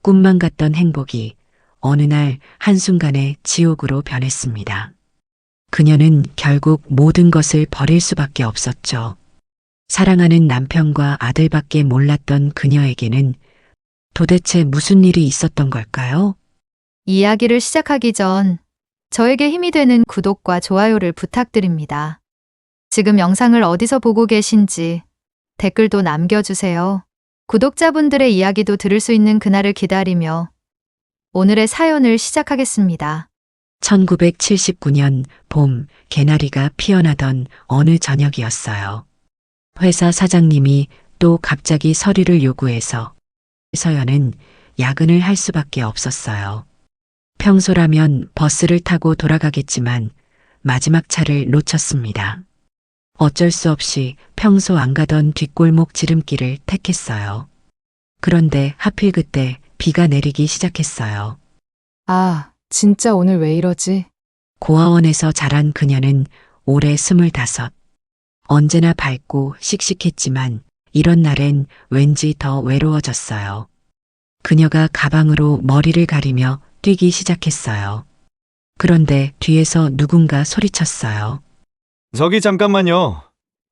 꿈만 같던 행복이 어느 날 한순간에 지옥으로 변했습니다. 그녀는 결국 모든 것을 버릴 수밖에 없었죠. 사랑하는 남편과 아들밖에 몰랐던 그녀에게는 도대체 무슨 일이 있었던 걸까요? 이야기를 시작하기 전 저에게 힘이 되는 구독과 좋아요를 부탁드립니다. 지금 영상을 어디서 보고 계신지 댓글도 남겨주세요. 구독자분들의 이야기도 들을 수 있는 그날을 기다리며 오늘의 사연을 시작하겠습니다. 1979년 봄 개나리가 피어나던 어느 저녁이었어요. 회사 사장님이 또 갑자기 서류를 요구해서 서연은 야근을 할 수밖에 없었어요. 평소라면 버스를 타고 돌아가겠지만 마지막 차를 놓쳤습니다. 어쩔 수 없이 평소 안 가던 뒷골목 지름길을 택했어요. 그런데 하필 그때 비가 내리기 시작했어요. 아, 진짜 오늘 왜 이러지? 고아원에서 자란 그녀는 올해 25. 언제나 밝고 씩씩했지만 이런 날엔 왠지 더 외로워졌어요. 그녀가 가방으로 머리를 가리며 뛰기 시작했어요. 그런데 뒤에서 누군가 소리쳤어요. 저기 잠깐만요.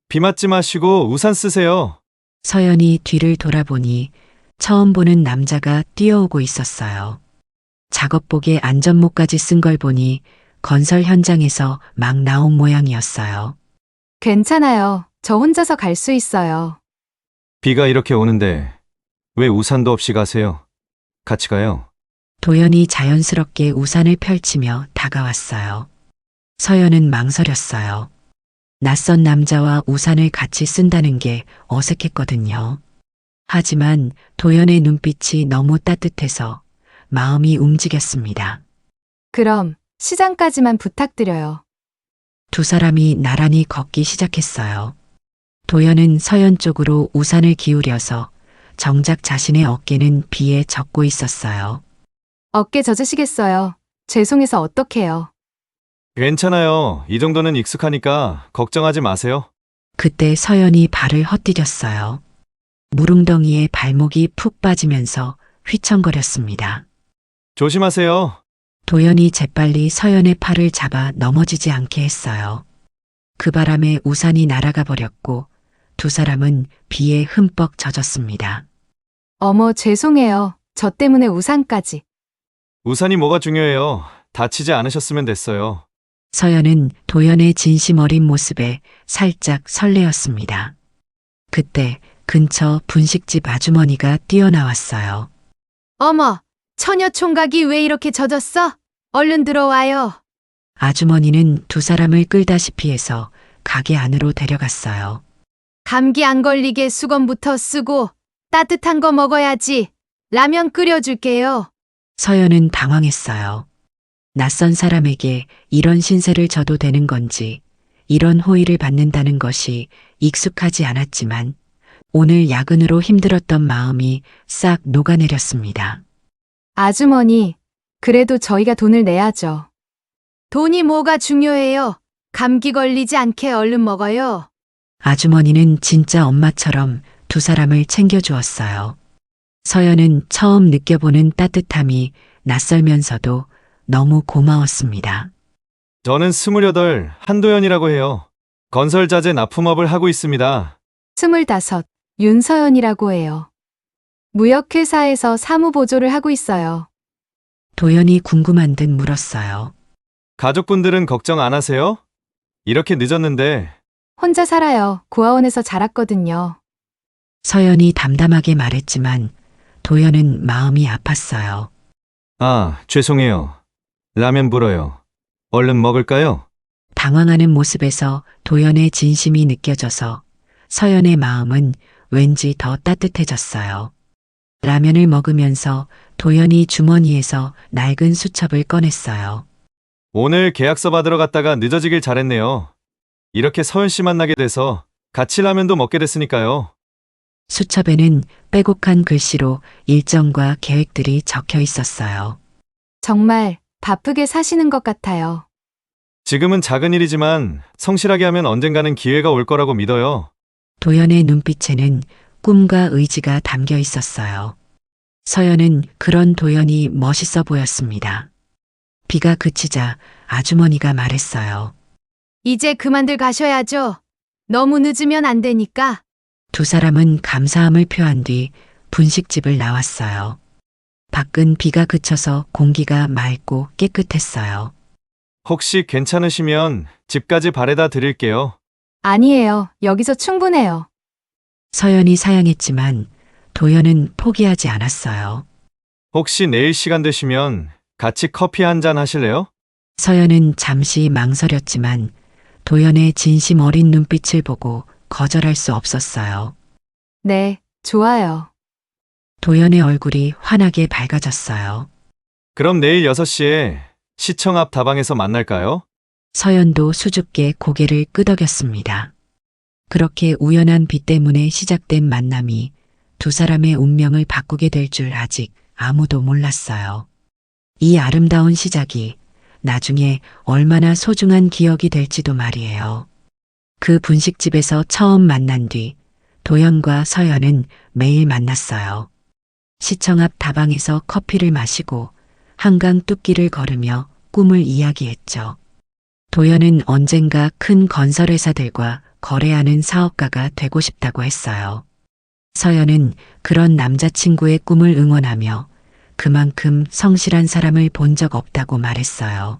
비 맞지 마시고 우산 쓰세요. 서연이 뒤를 돌아보니 처음 보는 남자가 뛰어오고 있었어요. 작업복에 안전모까지 쓴 걸 보니 건설 현장에서 막 나온 모양이었어요. 괜찮아요. 저 혼자서 갈 수 있어요. 비가 이렇게 오는데 왜 우산도 없이 가세요? 같이 가요. 도연이 자연스럽게 우산을 펼치며 다가왔어요. 서연은 망설였어요. 낯선 남자와 우산을 같이 쓴다는 게 어색했거든요. 하지만 도연의 눈빛이 너무 따뜻해서 마음이 움직였습니다. 그럼 시장까지만 부탁드려요. 두 사람이 나란히 걷기 시작했어요. 도연은 서연 쪽으로 우산을 기울여서 정작 자신의 어깨는 비에 젖고 있었어요. 어깨 젖으시겠어요. 죄송해서 어떡해요. 괜찮아요. 이 정도는 익숙하니까 걱정하지 마세요. 그때 서연이 발을 헛디뎠어요. 물웅덩이에 발목이 푹 빠지면서 휘청거렸습니다. 조심하세요. 도연이 재빨리 서연의 팔을 잡아 넘어지지 않게 했어요. 그 바람에 우산이 날아가 버렸고 두 사람은 비에 흠뻑 젖었습니다. 어머, 죄송해요. 저 때문에 우산까지. 우산이 뭐가 중요해요. 다치지 않으셨으면 됐어요. 서연은 도연의 진심 어린 모습에 살짝 설레었습니다. 그때 근처 분식집 아주머니가 뛰어나왔어요. 어머, 처녀 총각이 왜 이렇게 젖었어? 얼른 들어와요. 아주머니는 두 사람을 끌다시피 해서 가게 안으로 데려갔어요. 감기 안 걸리게 수건부터 쓰고 따뜻한 거 먹어야지. 라면 끓여줄게요. 서연은 당황했어요. 낯선 사람에게 이런 신세를 져도 되는 건지, 이런 호의를 받는다는 것이 익숙하지 않았지만 오늘 야근으로 힘들었던 마음이 싹 녹아내렸습니다. 아주머니, 그래도 저희가 돈을 내야죠. 돈이 뭐가 중요해요? 감기 걸리지 않게 얼른 먹어요. 아주머니는 진짜 엄마처럼 두 사람을 챙겨주었어요. 서연은 처음 느껴보는 따뜻함이 낯설면서도 너무 고마웠습니다. 저는 28 한도연이라고 해요. 건설자재 납품업을 하고 있습니다. 25, 윤서연이라고 해요. 무역회사에서 사무보조를 하고 있어요. 도연이 궁금한 듯 물었어요. 가족분들은 걱정 안 하세요? 이렇게 늦었는데 혼자 살아요. 고아원에서 자랐거든요. 서연이 담담하게 말했지만 도연은 마음이 아팠어요. 아, 죄송해요. 라면 불어요. 얼른 먹을까요? 당황하는 모습에서 도연의 진심이 느껴져서 서연의 마음은 왠지 더 따뜻해졌어요. 라면을 먹으면서 도연이 주머니에서 낡은 수첩을 꺼냈어요. 오늘 계약서 받으러 갔다가 늦어지길 잘했네요. 이렇게 서연 씨 만나게 돼서 같이 라면도 먹게 됐으니까요. 수첩에는 빼곡한 글씨로 일정과 계획들이 적혀 있었어요. 정말 바쁘게 사시는 것 같아요. 지금은 작은 일이지만 성실하게 하면 언젠가는 기회가 올 거라고 믿어요. 도연의 눈빛에는 꿈과 의지가 담겨 있었어요. 서연은 그런 도연이 멋있어 보였습니다. 비가 그치자 아주머니가 말했어요. 이제 그만들 가셔야죠. 너무 늦으면 안 되니까. 두 사람은 감사함을 표한 뒤 분식집을 나왔어요. 밖은 비가 그쳐서 공기가 맑고 깨끗했어요. 혹시 괜찮으시면 집까지 바래다 드릴게요. 아니에요. 여기서 충분해요. 서연이 사양했지만 도연은 포기하지 않았어요. 혹시 내일 시간 되시면 같이 커피 한 잔 하실래요? 서연은 잠시 망설였지만 도연의 진심 어린 눈빛을 보고 거절할 수 없었어요. 네, 좋아요. 도연의 얼굴이 환하게 밝아졌어요. 그럼 내일 6시에 시청 앞 다방에서 만날까요? 서연도 수줍게 고개를 끄덕였습니다. 그렇게 우연한 비 때문에 시작된 만남이 두 사람의 운명을 바꾸게 될 줄 아직 아무도 몰랐어요. 이 아름다운 시작이 나중에 얼마나 소중한 기억이 될지도 말이에요. 그 분식집에서 처음 만난 뒤 도연과 서연은 매일 만났어요. 시청 앞 다방에서 커피를 마시고 한강 뚝길을 걸으며 꿈을 이야기했죠. 도연은 언젠가 큰 건설회사들과 거래하는 사업가가 되고 싶다고 했어요. 서연은 그런 남자친구의 꿈을 응원하며 그만큼 성실한 사람을 본 적 없다고 말했어요.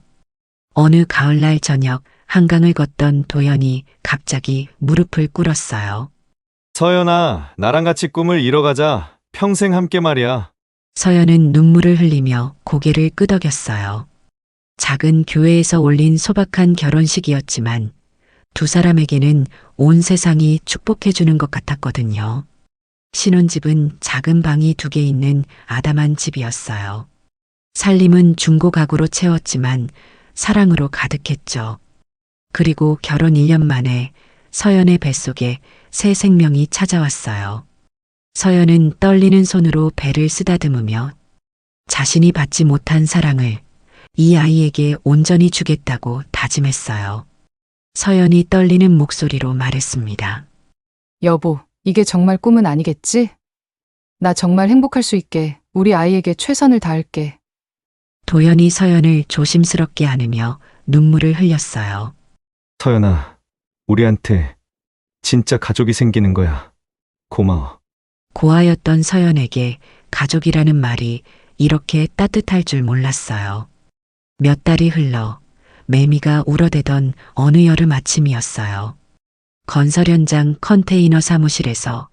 어느 가을날 저녁 한강을 걷던 도연이 갑자기 무릎을 꿇었어요. 서연아, 나랑 같이 꿈을 이뤄가자. 평생 함께 말이야. 서연은 눈물을 흘리며 고개를 끄덕였어요. 작은 교회에서 올린 소박한 결혼식이었지만 두 사람에게는 온 세상이 축복해주는 것 같았거든요. 신혼집은 작은 방이 2개 있는 아담한 집이었어요. 살림은 중고 가구로 채웠지만 사랑으로 가득했죠. 그리고 결혼 1년 만에 서연의 뱃속에 새 생명이 찾아왔어요. 서연은 떨리는 손으로 배를 쓰다듬으며 자신이 받지 못한 사랑을 이 아이에게 온전히 주겠다고 다짐했어요. 서연이 떨리는 목소리로 말했습니다. 여보, 이게 정말 꿈은 아니겠지? 나 정말 행복할 수 있게 우리 아이에게 최선을 다할게. 도연이 서연을 조심스럽게 안으며 눈물을 흘렸어요. 서연아, 우리한테 진짜 가족이 생기는 거야. 고마워. 고아였던 서연에게 가족이라는 말이 이렇게 따뜻할 줄 몰랐어요. 몇 달이 흘러 매미가 울어대던 어느 여름 아침이었어요. 건설 현장 컨테이너 사무실에서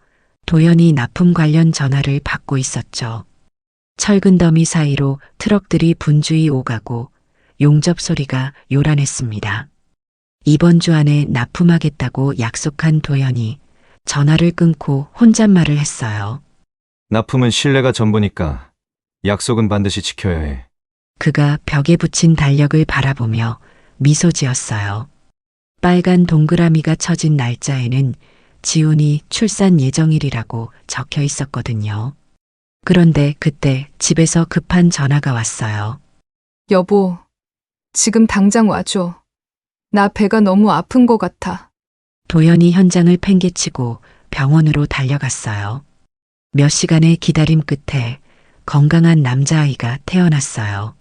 도연이 납품 관련 전화를 받고 있었죠. 철근 더미 사이로 트럭들이 분주히 오가고 용접 소리가 요란했습니다. 이번 주 안에 납품하겠다고 약속한 도연이 전화를 끊고 혼잣말을 했어요. 납품은 신뢰가 전부니까 약속은 반드시 지켜야 해. 그가 벽에 붙인 달력을 바라보며 미소 지었어요. 빨간 동그라미가 쳐진 날짜에는 지훈이 출산 예정일이라고 적혀 있었거든요. 그런데 그때 집에서 급한 전화가 왔어요. 여보, 지금 당장 와줘. 나 배가 너무 아픈 것 같아. 도연이 현장을 팽개치고 병원으로 달려갔어요. 몇 시간의 기다림 끝에 건강한 남자아이가 태어났어요.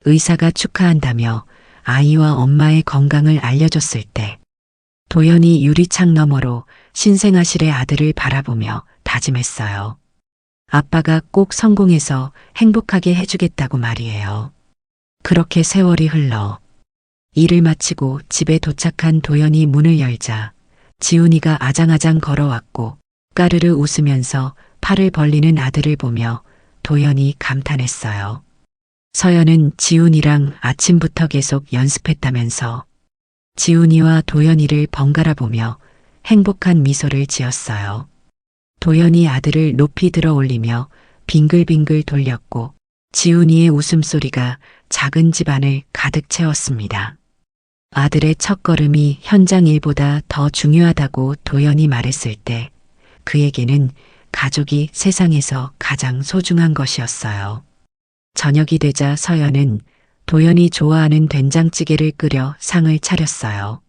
의사가 축하한다며 아이와 엄마의 건강을 알려줬을 때 도연이 유리창 너머로 신생아실의 아들을 바라보며 다짐했어요. 아빠가 꼭 성공해서 행복하게 해주겠다고 말이에요. 그렇게 세월이 흘러 일을 마치고 집에 도착한 도연이 문을 열자 지훈이가 아장아장 걸어왔고 까르르 웃으면서 팔을 벌리는 아들을 보며 도연이 감탄했어요. 서연은 지훈이랑 아침부터 계속 연습했다면서 지훈이와 도연이를 번갈아 보며 행복한 미소를 지었어요. 도연이 아들을 높이 들어 올리며 빙글빙글 돌렸고 지훈이의 웃음소리가 작은 집안을 가득 채웠습니다. 아들의 첫걸음이 현장 일보다 더 중요하다고 도연이 말했을 때 그에게는 가족이 세상에서 가장 소중한 것이었어요. 저녁이 되자 서연은 도연이 좋아하는 된장찌개를 끓여 상을 차렸어요.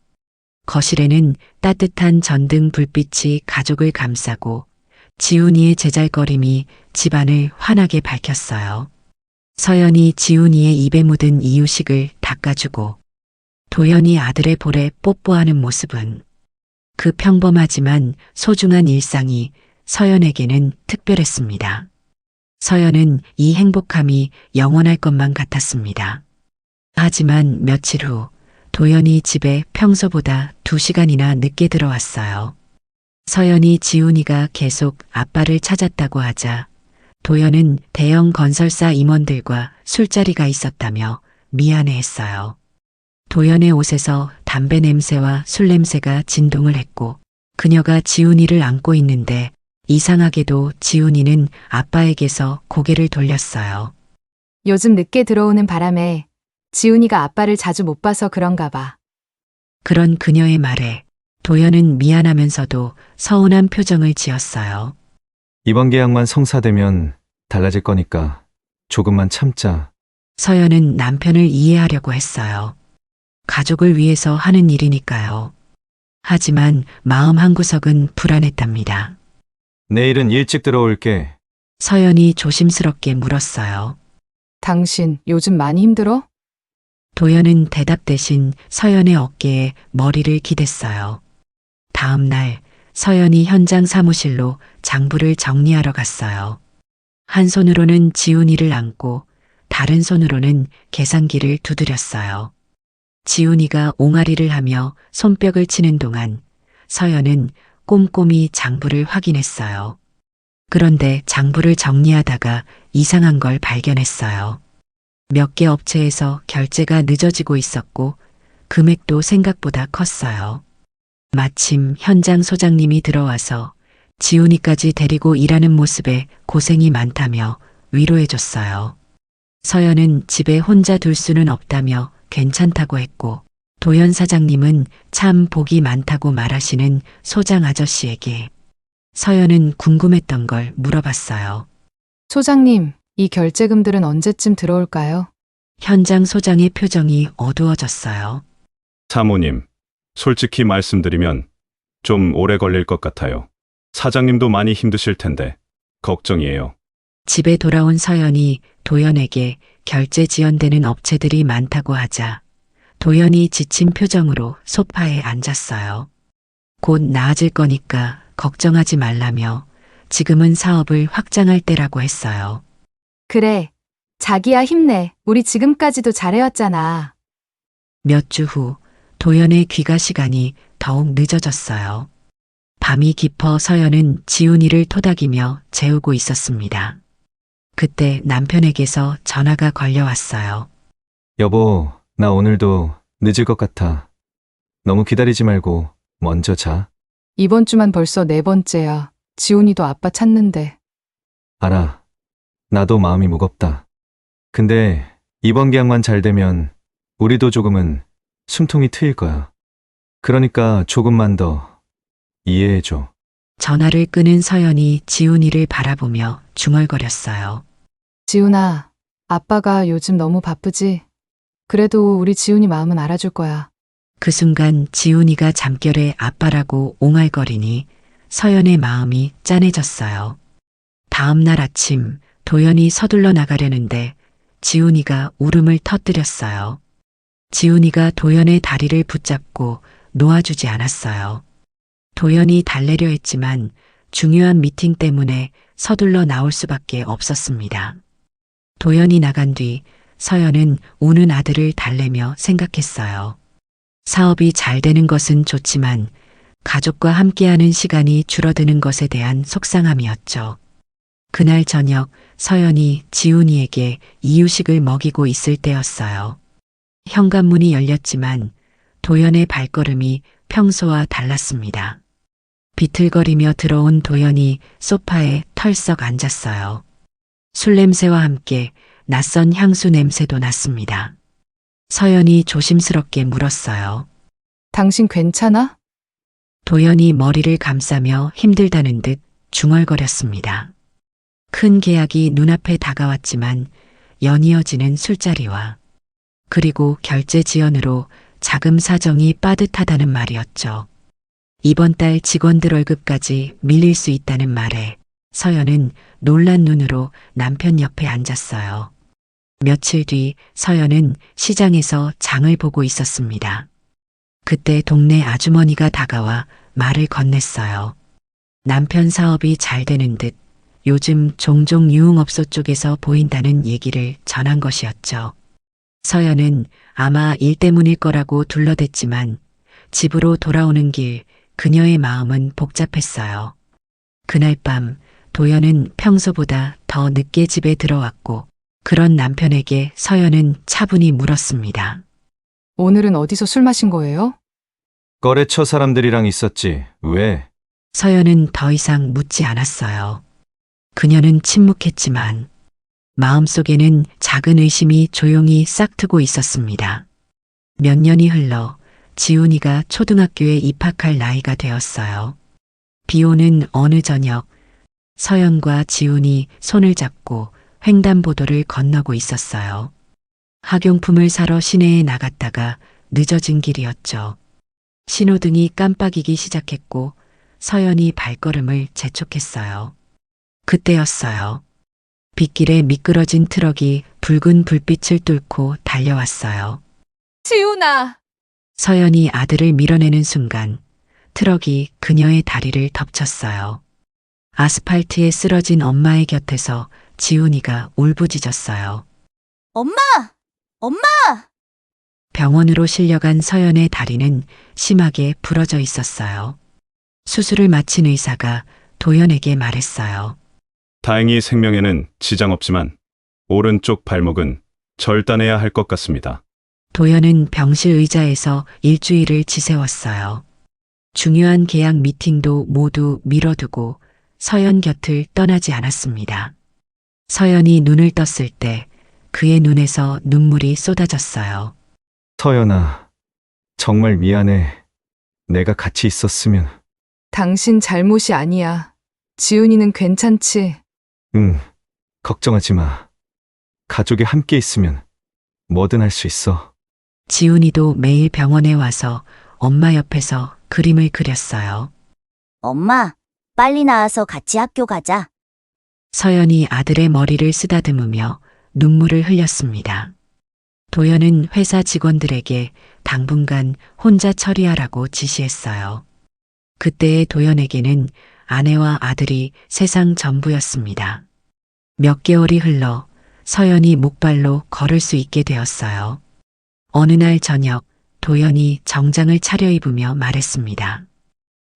거실에는 따뜻한 전등 불빛이 가족을 감싸고 지훈이의 제잘거림이 집안을 환하게 밝혔어요. 서연이 지훈이의 입에 묻은 이유식을 닦아주고 도연이 아들의 볼에 뽀뽀하는 모습은 그 평범하지만 소중한 일상이 서연에게는 특별했습니다. 서연은 이 행복함이 영원할 것만 같았습니다. 하지만 며칠 후 도연이 집에 평소보다 2시간이나 늦게 들어왔어요. 서연이 지훈이가 계속 아빠를 찾았다고 하자 도연은 대형 건설사 임원들과 술자리가 있었다며 미안해했어요. 도연의 옷에서 담배 냄새와 술 냄새가 진동을 했고 그녀가 지훈이를 안고 있는데 이상하게도 지훈이는 아빠에게서 고개를 돌렸어요. 요즘 늦게 들어오는 바람에 지훈이가 아빠를 자주 못 봐서 그런가 봐. 그런 그녀의 말에 도연은 미안하면서도 서운한 표정을 지었어요. 이번 계약만 성사되면 달라질 거니까 조금만 참자. 서연은 남편을 이해하려고 했어요. 가족을 위해서 하는 일이니까요. 하지만 마음 한구석은 불안했답니다. 내일은 일찍 들어올게. 서연이 조심스럽게 물었어요. 당신 요즘 많이 힘들어? 도연은 대답 대신 서연의 어깨에 머리를 기댔어요. 다음 날 서연이 현장 사무실로 장부를 정리하러 갔어요. 한 손으로는 지훈이를 안고 다른 손으로는 계산기를 두드렸어요. 지훈이가 옹알이를 하며 손뼉을 치는 동안 서연은 꼼꼼히 장부를 확인했어요. 그런데 장부를 정리하다가 이상한 걸 발견했어요. 몇 개 업체에서 결제가 늦어지고 있었고 금액도 생각보다 컸어요. 마침 현장 소장님이 들어와서 지훈이까지 데리고 일하는 모습에 고생이 많다며 위로해줬어요. 서연은 집에 혼자 둘 수는 없다며 괜찮다고 했고 도연 사장님은 참 복이 많다고 말하시는 소장 아저씨에게 서연은 궁금했던 걸 물어봤어요. 소장님, 이 결제금들은 언제쯤 들어올까요? 현장 소장의 표정이 어두워졌어요. 사모님, 솔직히 말씀드리면 좀 오래 걸릴 것 같아요. 사장님도 많이 힘드실 텐데 걱정이에요. 집에 돌아온 서연이 도연에게 결제 지연되는 업체들이 많다고 하자 도연이 지친 표정으로 소파에 앉았어요. 곧 나아질 거니까 걱정하지 말라며 지금은 사업을 확장할 때라고 했어요. 그래. 자기야 힘내. 우리 지금까지도 잘해왔잖아. 몇 주 후 도연의 귀가 시간이 더욱 늦어졌어요. 밤이 깊어 서연은 지훈이를 토닥이며 재우고 있었습니다. 그때 남편에게서 전화가 걸려왔어요. 여보, 나 오늘도 늦을 것 같아. 너무 기다리지 말고 먼저 자. 이번 주만 벌써 4번째야. 지훈이도 아빠 찾는데. 알아. 나도 마음이 무겁다. 근데 이번 계약만 잘 되면 우리도 조금은 숨통이 트일 거야. 그러니까 조금만 더 이해해줘. 전화를 끊은 서연이 지훈이를 바라보며 중얼거렸어요. 지훈아, 아빠가 요즘 너무 바쁘지? 그래도 우리 지훈이 마음은 알아줄 거야. 그 순간 지훈이가 잠결에 아빠라고 옹알거리니 서연의 마음이 짠해졌어요. 다음 날 아침 도연이 서둘러 나가려는데 지훈이가 울음을 터뜨렸어요. 지훈이가 도연의 다리를 붙잡고 놓아주지 않았어요. 도연이 달래려 했지만 중요한 미팅 때문에 서둘러 나올 수밖에 없었습니다. 도연이 나간 뒤 서연은 우는 아들을 달래며 생각했어요. 사업이 잘 되는 것은 좋지만 가족과 함께하는 시간이 줄어드는 것에 대한 속상함이었죠. 그날 저녁 서연이 지훈이에게 이유식을 먹이고 있을 때였어요. 현관문이 열렸지만 도연의 발걸음이 평소와 달랐습니다. 비틀거리며 들어온 도연이 소파에 털썩 앉았어요. 술 냄새와 함께 낯선 향수 냄새도 났습니다. 서연이 조심스럽게 물었어요. 당신 괜찮아? 도연이 머리를 감싸며 힘들다는 듯 중얼거렸습니다. 큰 계약이 눈앞에 다가왔지만 연이어지는 술자리와 그리고 결제 지연으로 자금 사정이 빠듯하다는 말이었죠. 이번 달 직원들 월급까지 밀릴 수 있다는 말에 서연은 놀란 눈으로 남편 옆에 앉았어요. 며칠 뒤 서연은 시장에서 장을 보고 있었습니다. 그때 동네 아주머니가 다가와 말을 건넸어요. 남편 사업이 잘 되는 듯 요즘 종종 유흥업소 쪽에서 보인다는 얘기를 전한 것이었죠. 서연은 아마 일 때문일 거라고 둘러댔지만 집으로 돌아오는 길 그녀의 마음은 복잡했어요. 그날 밤 도연은 평소보다 더 늦게 집에 들어왔고 그런 남편에게 서연은 차분히 물었습니다. 오늘은 어디서 술 마신 거예요? 거래처 사람들이랑 있었지. 왜? 서연은 더 이상 묻지 않았어요. 그녀는 침묵했지만 마음속에는 작은 의심이 조용히 싹트고 있었습니다. 몇 년이 흘러 지훈이가 초등학교에 입학할 나이가 되었어요. 비 오는 어느 저녁 서연과 지훈이 손을 잡고 횡단보도를 건너고 있었어요. 학용품을 사러 시내에 나갔다가 늦어진 길이었죠. 신호등이 깜빡이기 시작했고 서연이 발걸음을 재촉했어요. 그때였어요. 빗길에 미끄러진 트럭이 붉은 불빛을 뚫고 달려왔어요. 지훈아! 서연이 아들을 밀어내는 순간 트럭이 그녀의 다리를 덮쳤어요. 아스팔트에 쓰러진 엄마의 곁에서 지훈이가 울부짖었어요. 엄마! 엄마! 병원으로 실려간 서연의 다리는 심하게 부러져 있었어요. 수술을 마친 의사가 도연에게 말했어요. 다행히 생명에는 지장 없지만 오른쪽 발목은 절단해야 할 것 같습니다. 도연은 병실 의자에서 일주일을 지새웠어요. 중요한 계약 미팅도 모두 미뤄두고 서연 곁을 떠나지 않았습니다. 서연이 눈을 떴을 때 그의 눈에서 눈물이 쏟아졌어요. 서연아, 정말 미안해. 내가 같이 있었으면. 당신 잘못이 아니야. 지훈이는 괜찮지? 응, 걱정하지 마. 가족이 함께 있으면 뭐든 할 수 있어. 지훈이도 매일 병원에 와서 엄마 옆에서 그림을 그렸어요. 엄마, 빨리 나와서 같이 학교 가자. 서연이 아들의 머리를 쓰다듬으며 눈물을 흘렸습니다. 도연은 회사 직원들에게 당분간 혼자 처리하라고 지시했어요. 그때의 도연에게는 아내와 아들이 세상 전부였습니다. 몇 개월이 흘러 서연이 목발로 걸을 수 있게 되었어요. 어느 날 저녁 도연이 정장을 차려입으며 말했습니다.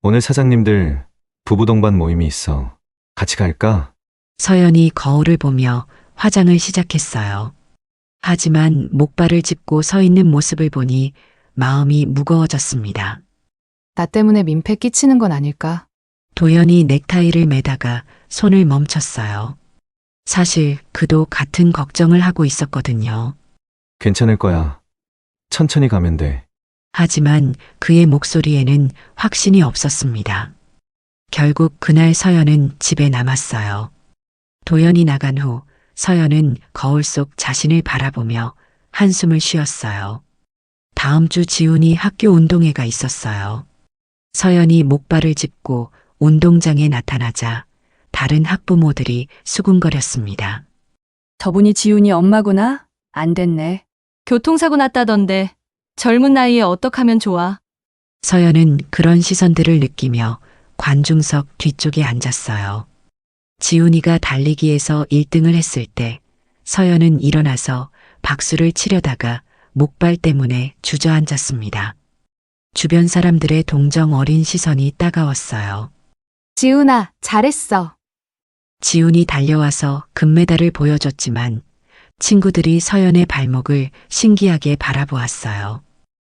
오늘 사장님들 부부 동반 모임이 있어. 같이 갈까? 서연이 거울을 보며 화장을 시작했어요. 하지만 목발을 짚고 서 있는 모습을 보니 마음이 무거워졌습니다. 나 때문에 민폐 끼치는 건 아닐까? 도연이 넥타이를 매다가 손을 멈췄어요. 사실 그도 같은 걱정을 하고 있었거든요. 괜찮을 거야. 천천히 가면 돼. 하지만 그의 목소리에는 확신이 없었습니다. 결국 그날 서연은 집에 남았어요. 도연이 나간 후 서연은 거울 속 자신을 바라보며 한숨을 쉬었어요. 다음 주 지훈이 학교 운동회가 있었어요. 서연이 목발을 짚고 운동장에 나타나자 다른 학부모들이 수군거렸습니다. 저분이 지훈이 엄마구나? 안 됐네. 교통사고 났다던데 젊은 나이에 어떡하면 좋아? 서연은 그런 시선들을 느끼며 관중석 뒤쪽에 앉았어요. 지훈이가 달리기에서 1등을 했을 때 서연은 일어나서 박수를 치려다가 목발 때문에 주저앉았습니다. 주변 사람들의 동정 어린 시선이 따가웠어요. 지훈아, 잘했어. 지훈이 달려와서 금메달을 보여줬지만 친구들이 서연의 발목을 신기하게 바라보았어요.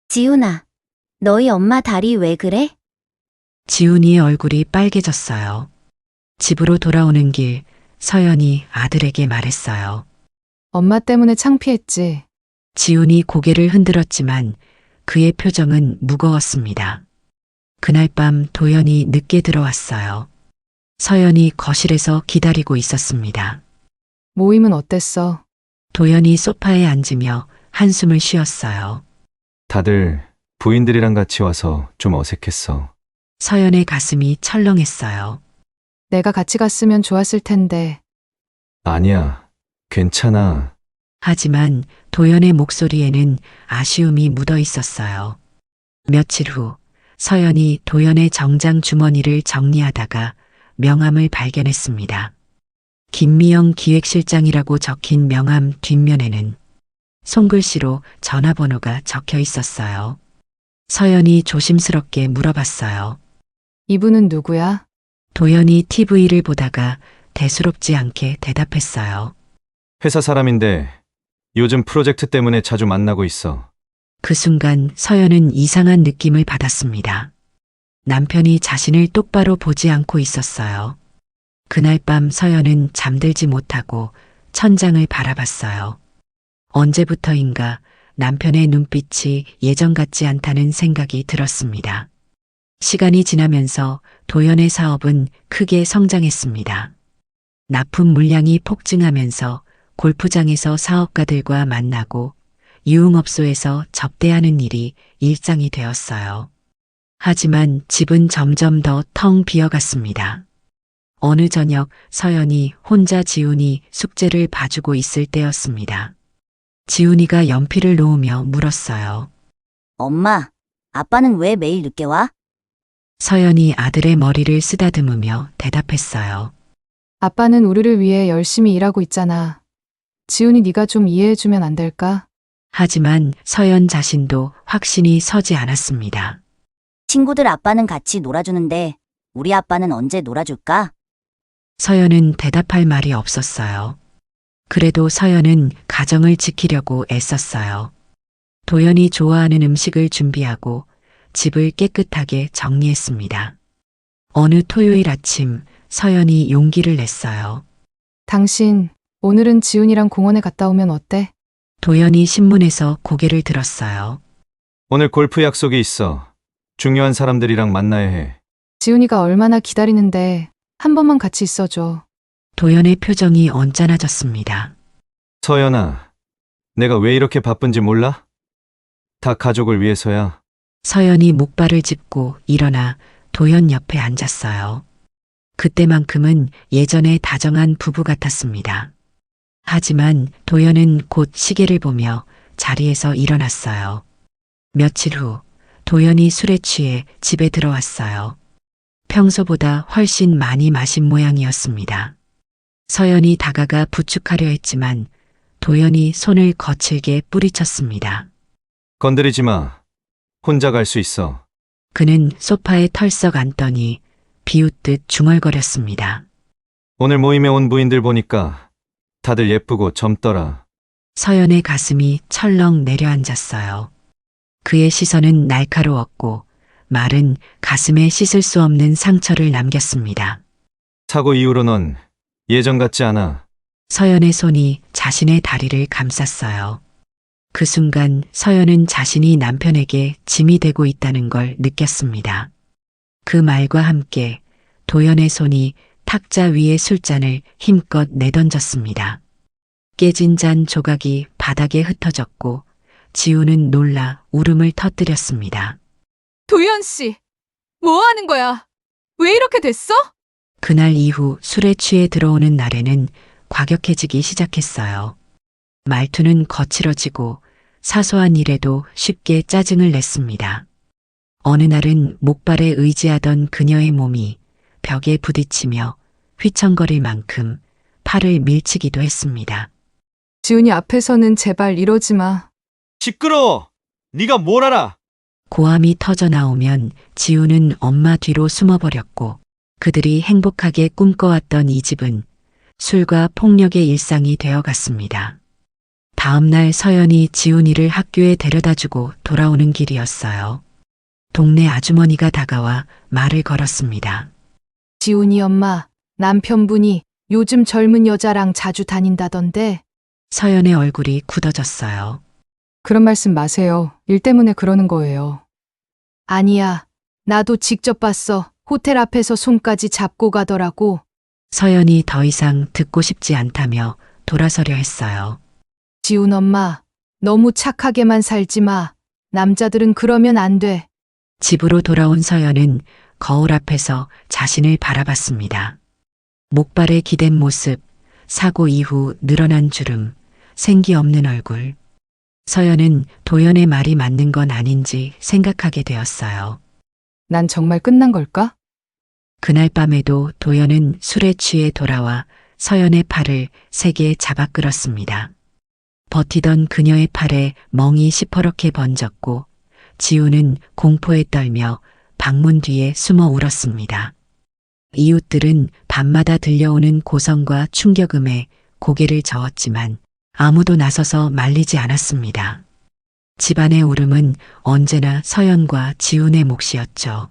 지훈아, 너희 엄마 다리 왜 그래? 지훈이의 얼굴이 빨개졌어요. 집으로 돌아오는 길 서연이 아들에게 말했어요. 엄마 때문에 창피했지. 지훈이 고개를 흔들었지만 그의 표정은 무거웠습니다. 그날 밤 도연이 늦게 들어왔어요. 서연이 거실에서 기다리고 있었습니다. 모임은 어땠어? 도연이 소파에 앉으며 한숨을 쉬었어요. 다들 부인들이랑 같이 와서 좀 어색했어. 서연의 가슴이 철렁했어요. 내가 같이 갔으면 좋았을 텐데. 아니야. 괜찮아. 하지만 도연의 목소리에는 아쉬움이 묻어 있었어요. 며칠 후 서연이 도연의 정장 주머니를 정리하다가 명함을 발견했습니다. 김미영 기획실장이라고 적힌 명함 뒷면에는 손글씨로 전화번호가 적혀 있었어요. 서연이 조심스럽게 물어봤어요. 이분은 누구야? 도연이 TV를 보다가 대수롭지 않게 대답했어요. 회사 사람인데 요즘 프로젝트 때문에 자주 만나고 있어. 그 순간 서연은 이상한 느낌을 받았습니다. 남편이 자신을 똑바로 보지 않고 있었어요. 그날 밤 서연은 잠들지 못하고 천장을 바라봤어요. 언제부터인가 남편의 눈빛이 예전 같지 않다는 생각이 들었습니다. 시간이 지나면서 도연의 사업은 크게 성장했습니다. 납품 물량이 폭증하면서 골프장에서 사업가들과 만나고 유흥업소에서 접대하는 일이 일상이 되었어요. 하지만 집은 점점 더 텅 비어갔습니다. 어느 저녁 서연이 혼자 지훈이 숙제를 봐주고 있을 때였습니다. 지훈이가 연필을 놓으며 물었어요. 엄마, 아빠는 왜 매일 늦게 와? 서연이 아들의 머리를 쓰다듬으며 대답했어요. 아빠는 우리를 위해 열심히 일하고 있잖아. 지훈이 네가 좀 이해해주면 안 될까? 하지만 서연 자신도 확신이 서지 않았습니다. 친구들 아빠는 같이 놀아주는데 우리 아빠는 언제 놀아줄까? 서연은 대답할 말이 없었어요. 그래도 서연은 가정을 지키려고 애썼어요. 도연이 좋아하는 음식을 준비하고 집을 깨끗하게 정리했습니다. 어느 토요일 아침 서연이 용기를 냈어요. 당신, 오늘은 지훈이랑 공원에 갔다 오면 어때? 도연이 신문에서 고개를 들었어요. 오늘 골프 약속이 있어. 중요한 사람들이랑 만나야 해. 지훈이가 얼마나 기다리는데 한 번만 같이 있어줘. 도연의 표정이 언짢아졌습니다. 서연아, 내가 왜 이렇게 바쁜지 몰라? 다 가족을 위해서야. 서연이 목발을 짚고 일어나 도연 옆에 앉았어요. 그때만큼은 예전에 다정한 부부 같았습니다. 하지만 도연은 곧 시계를 보며 자리에서 일어났어요. 며칠 후 도연이 술에 취해 집에 들어왔어요. 평소보다 훨씬 많이 마신 모양이었습니다. 서연이 다가가 부축하려 했지만 도연이 손을 거칠게 뿌리쳤습니다. 건드리지 마. 혼자 갈 수 있어. 그는 소파에 털썩 앉더니 비웃듯 중얼거렸습니다. 오늘 모임에 온 부인들 보니까 다들 예쁘고 젊더라. 서연의 가슴이 철렁 내려앉았어요. 그의 시선은 날카로웠고 말은 가슴에 씻을 수 없는 상처를 남겼습니다. 사고 이후로 넌 예전 같지 않아. 서연의 손이 자신의 다리를 감쌌어요. 그 순간 서연은 자신이 남편에게 짐이 되고 있다는 걸 느꼈습니다. 그 말과 함께 도연의 손이 탁자 위의 술잔을 힘껏 내던졌습니다. 깨진 잔 조각이 바닥에 흩어졌고 지우는 놀라 울음을 터뜨렸습니다. 도연 씨, 뭐 하는 거야? 왜 이렇게 됐어? 그날 이후 술에 취해 들어오는 날에는 과격해지기 시작했어요. 말투는 거칠어지고 사소한 일에도 쉽게 짜증을 냈습니다. 어느 날은 목발에 의지하던 그녀의 몸이 벽에 부딪히며 휘청거릴 만큼 팔을 밀치기도 했습니다. 지훈이 앞에서는 제발 이러지 마. 시끄러워! 네가 뭘 알아? 고함이 터져 나오면 지우는 엄마 뒤로 숨어버렸고 그들이 행복하게 꿈꿔왔던 이 집은 술과 폭력의 일상이 되어갔습니다. 다음 날 서연이 지훈이를 학교에 데려다주고 돌아오는 길이었어요. 동네 아주머니가 다가와 말을 걸었습니다. 지훈이 엄마, 남편분이 요즘 젊은 여자랑 자주 다닌다던데. 서연의 얼굴이 굳어졌어요. 그런 말씀 마세요. 일 때문에 그러는 거예요. 아니야, 나도 직접 봤어. 호텔 앞에서 손까지 잡고 가더라고. 서연이 더 이상 듣고 싶지 않다며 돌아서려 했어요. 지훈 엄마, 너무 착하게만 살지 마. 남자들은 그러면 안 돼. 집으로 돌아온 서연은 거울 앞에서 자신을 바라봤습니다. 목발에 기댄 모습, 사고 이후 늘어난 주름, 생기 없는 얼굴. 서연은 도연의 말이 맞는 건 아닌지 생각하게 되었어요. 난 정말 끝난 걸까? 그날 밤에도 도연은 술에 취해 돌아와 서연의 팔을 세게 잡아 끌었습니다. 버티던 그녀의 팔에 멍이 시퍼렇게 번졌고 지우는 공포에 떨며 방문 뒤에 숨어 울었습니다. 이웃들은 밤마다 들려오는 고성과 충격음에 고개를 저었지만 아무도 나서서 말리지 않았습니다. 집안의 울음은 언제나 서연과 지훈의 몫이었죠.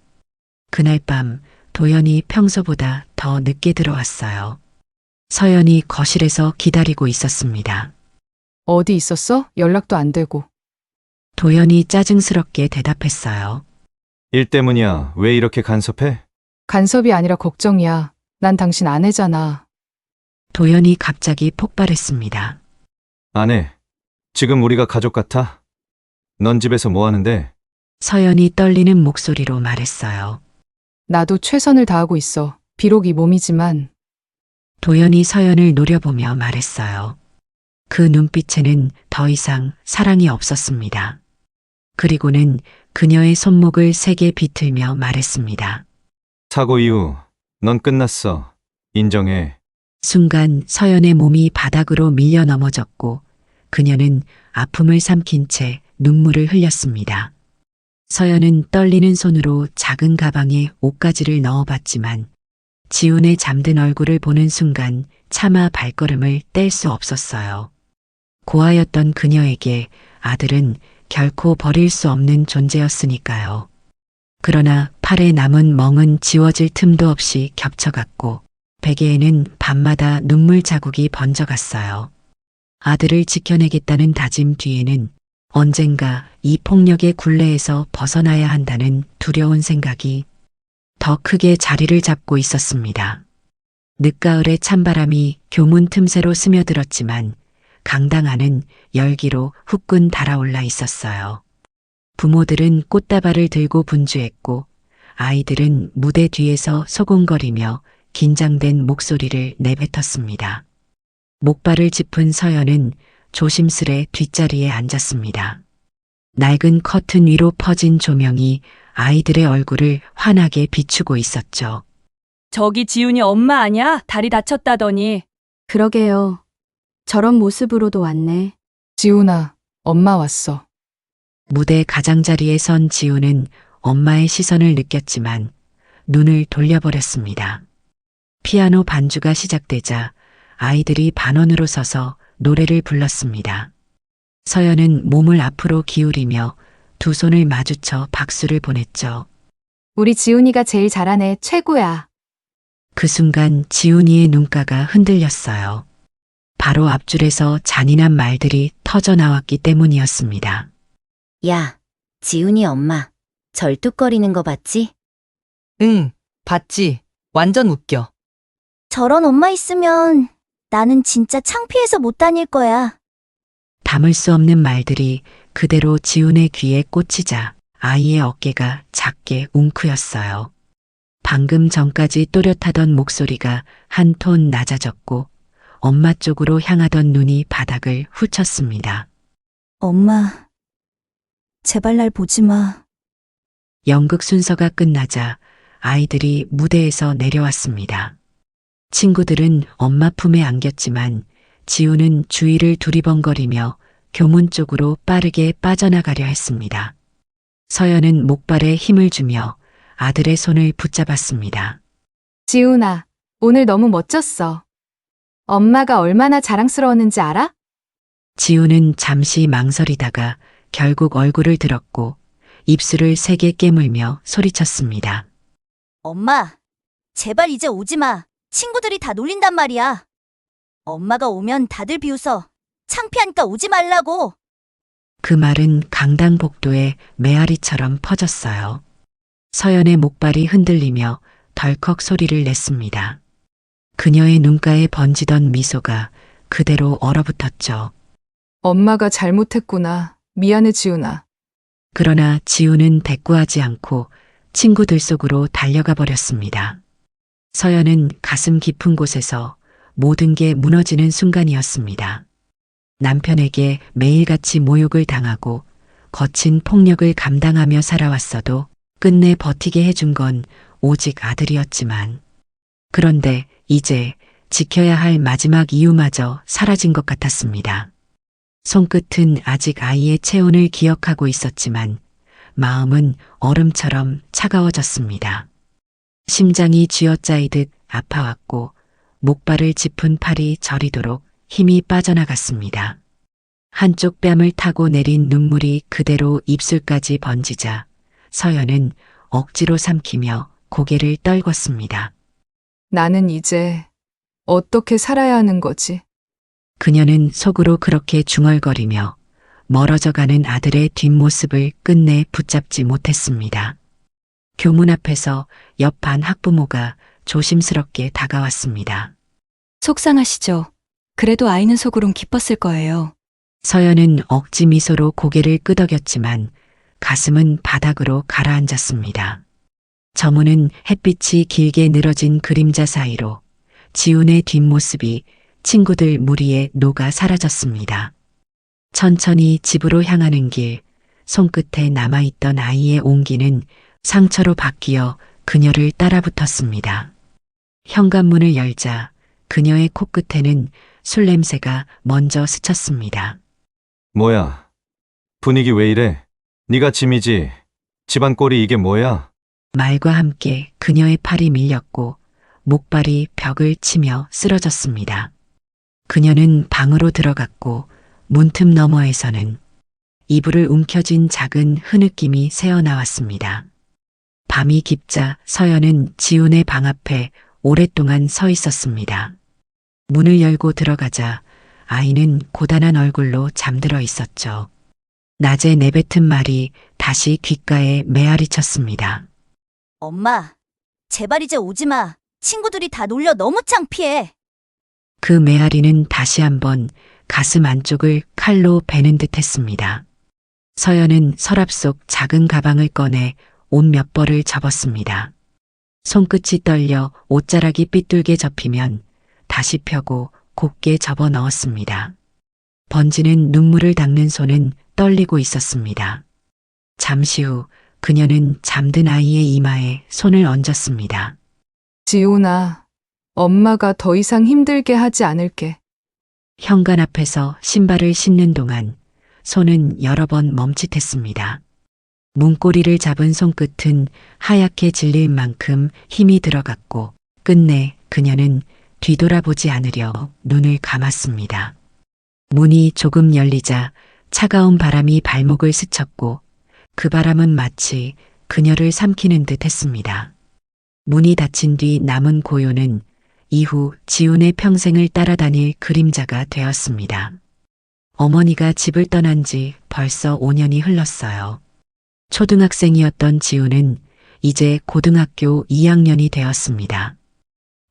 그날 밤 도연이 평소보다 더 늦게 들어왔어요. 서연이 거실에서 기다리고 있었습니다. 어디 있었어? 연락도 안 되고. 도연이 짜증스럽게 대답했어요. 일 때문이야. 왜 이렇게 간섭해? 간섭이 아니라 걱정이야. 난 당신 아내잖아. 도연이 갑자기 폭발했습니다. 아내, 지금 우리가 가족 같아? 넌 집에서 뭐 하는데? 서연이 떨리는 목소리로 말했어요. 나도 최선을 다하고 있어. 비록 이 몸이지만. 도연이 서연을 노려보며 말했어요. 그 눈빛에는 더 이상 사랑이 없었습니다. 그리고는 그녀의 손목을 세게 비틀며 말했습니다. 사고 이후 넌 끝났어. 인정해. 순간 서연의 몸이 바닥으로 밀려 넘어졌고 그녀는 아픔을 삼킨 채 눈물을 흘렸습니다. 서연은 떨리는 손으로 작은 가방에 옷가지를 넣어봤지만 지훈의 잠든 얼굴을 보는 순간 차마 발걸음을 뗄 수 없었어요. 고아였던 그녀에게 아들은 결코 버릴 수 없는 존재였으니까요. 그러나 팔에 남은 멍은 지워질 틈도 없이 겹쳐갔고 베개에는 밤마다 눈물 자국이 번져갔어요. 아들을 지켜내겠다는 다짐 뒤에는 언젠가 이 폭력의 굴레에서 벗어나야 한다는 두려운 생각이 더 크게 자리를 잡고 있었습니다. 늦가을의 찬바람이 교문 틈새로 스며들었지만 강당 안은 열기로 후끈 달아올라 있었어요. 부모들은 꽃다발을 들고 분주했고 아이들은 무대 뒤에서 소곤거리며 긴장된 목소리를 내뱉었습니다. 목발을 짚은 서연은 조심스레 뒷자리에 앉았습니다. 낡은 커튼 위로 퍼진 조명이 아이들의 얼굴을 환하게 비추고 있었죠. 저기 지훈이 엄마 아냐? 다리 다쳤다더니. 그러게요. 저런 모습으로도 왔네. 지훈아, 엄마 왔어. 무대 가장자리에 선 지우는 엄마의 시선을 느꼈지만 눈을 돌려버렸습니다. 피아노 반주가 시작되자 아이들이 반원으로 서서 노래를 불렀습니다. 서연은 몸을 앞으로 기울이며 두 손을 마주쳐 박수를 보냈죠. 우리 지훈이가 제일 잘하네. 최고야. 그 순간 지훈이의 눈가가 흔들렸어요. 바로 앞줄에서 잔인한 말들이 터져 나왔기 때문이었습니다. 야, 지훈이 엄마. 절뚝거리는 거 봤지? 응, 봤지. 완전 웃겨. 저런 엄마 있으면 나는 진짜 창피해서 못 다닐 거야. 담을 수 없는 말들이 그대로 지훈의 귀에 꽂히자 아이의 어깨가 작게 웅크렸어요. 방금 전까지 또렷하던 목소리가 한 톤 낮아졌고 엄마 쪽으로 향하던 눈이 바닥을 훑쳤습니다. 엄마, 제발 날 보지 마. 연극 순서가 끝나자 아이들이 무대에서 내려왔습니다. 친구들은 엄마 품에 안겼지만 지우는 주위를 두리번거리며 교문 쪽으로 빠르게 빠져나가려 했습니다. 서연은 목발에 힘을 주며 아들의 손을 붙잡았습니다. 지훈아, 오늘 너무 멋졌어. 엄마가 얼마나 자랑스러웠는지 알아? 지우는 잠시 망설이다가 결국 얼굴을 들었고 입술을 세게 깨물며 소리쳤습니다. 엄마, 제발 이제 오지 마. 친구들이 다 놀린단 말이야. 엄마가 오면 다들 비웃어. 창피하니까 오지 말라고. 그 말은 강당 복도에 메아리처럼 퍼졌어요. 서연의 목발이 흔들리며 덜컥 소리를 냈습니다. 그녀의 눈가에 번지던 미소가 그대로 얼어붙었죠. 엄마가 잘못했구나. 미안해, 지훈아. 그러나 지우는 대꾸하지 않고 친구들 속으로 달려가 버렸습니다. 서연은 가슴 깊은 곳에서 모든 게 무너지는 순간이었습니다. 남편에게 매일같이 모욕을 당하고 거친 폭력을 감당하며 살아왔어도 끝내 버티게 해준 건 오직 아들이었지만, 그런데 이제 지켜야 할 마지막 이유마저 사라진 것 같았습니다. 손끝은 아직 아이의 체온을 기억하고 있었지만 마음은 얼음처럼 차가워졌습니다. 심장이 쥐어짜이듯 아파왔고 목발을 짚은 팔이 저리도록 힘이 빠져나갔습니다. 한쪽 뺨을 타고 내린 눈물이 그대로 입술까지 번지자 서연은 억지로 삼키며 고개를 떨궜습니다. 나는 이제 어떻게 살아야 하는 거지? 그녀는 속으로 그렇게 중얼거리며 멀어져가는 아들의 뒷모습을 끝내 붙잡지 못했습니다. 교문 앞에서 옆 반 학부모가 조심스럽게 다가왔습니다. 속상하시죠? 그래도 아이는 속으론 기뻤을 거예요. 서연은 억지 미소로 고개를 끄덕였지만 가슴은 바닥으로 가라앉았습니다. 저문은 햇빛이 길게 늘어진 그림자 사이로 지훈의 뒷모습이 친구들 무리에 녹아 사라졌습니다. 천천히 집으로 향하는 길, 손끝에 남아있던 아이의 온기는 상처로 바뀌어 그녀를 따라붙었습니다. 현관문을 열자 그녀의 코끝에는 술 냄새가 먼저 스쳤습니다. 뭐야? 분위기 왜 이래? 네가 짐이지. 집안 꼴이 이게 뭐야? 말과 함께 그녀의 팔이 밀렸고 목발이 벽을 치며 쓰러졌습니다. 그녀는 방으로 들어갔고 문틈 너머에서는 이불을 움켜쥔 작은 흐느낌이 새어나왔습니다. 밤이 깊자 서연은 지훈의 방 앞에 오랫동안 서 있었습니다. 문을 열고 들어가자 아이는 고단한 얼굴로 잠들어 있었죠. 낮에 내뱉은 말이 다시 귓가에 메아리 쳤습니다. 엄마, 제발 이제 오지 마. 친구들이 다 놀려 너무 창피해. 그 메아리는 다시 한번 가슴 안쪽을 칼로 베는 듯 했습니다. 서연은 서랍 속 작은 가방을 꺼내 옷 몇 벌을 접었습니다. 손끝이 떨려 옷자락이 삐뚤게 접히면 다시 펴고 곱게 접어 넣었습니다. 번지는 눈물을 닦는 손은 떨리고 있었습니다. 잠시 후 그녀는 잠든 아이의 이마에 손을 얹었습니다. 지훈아, 엄마가 더 이상 힘들게 하지 않을게. 현관 앞에서 신발을 신는 동안 손은 여러 번 멈칫했습니다. 문고리를 잡은 손끝은 하얗게 질릴 만큼 힘이 들어갔고 끝내 그녀는 뒤돌아보지 않으려 눈을 감았습니다. 문이 조금 열리자 차가운 바람이 발목을 스쳤고 그 바람은 마치 그녀를 삼키는 듯 했습니다. 문이 닫힌 뒤 남은 고요는 이후 지훈의 평생을 따라다닐 그림자가 되었습니다. 어머니가 집을 떠난 지 벌써 5년이 흘렀어요. 초등학생이었던 지훈은 이제 고등학교 2학년이 되었습니다.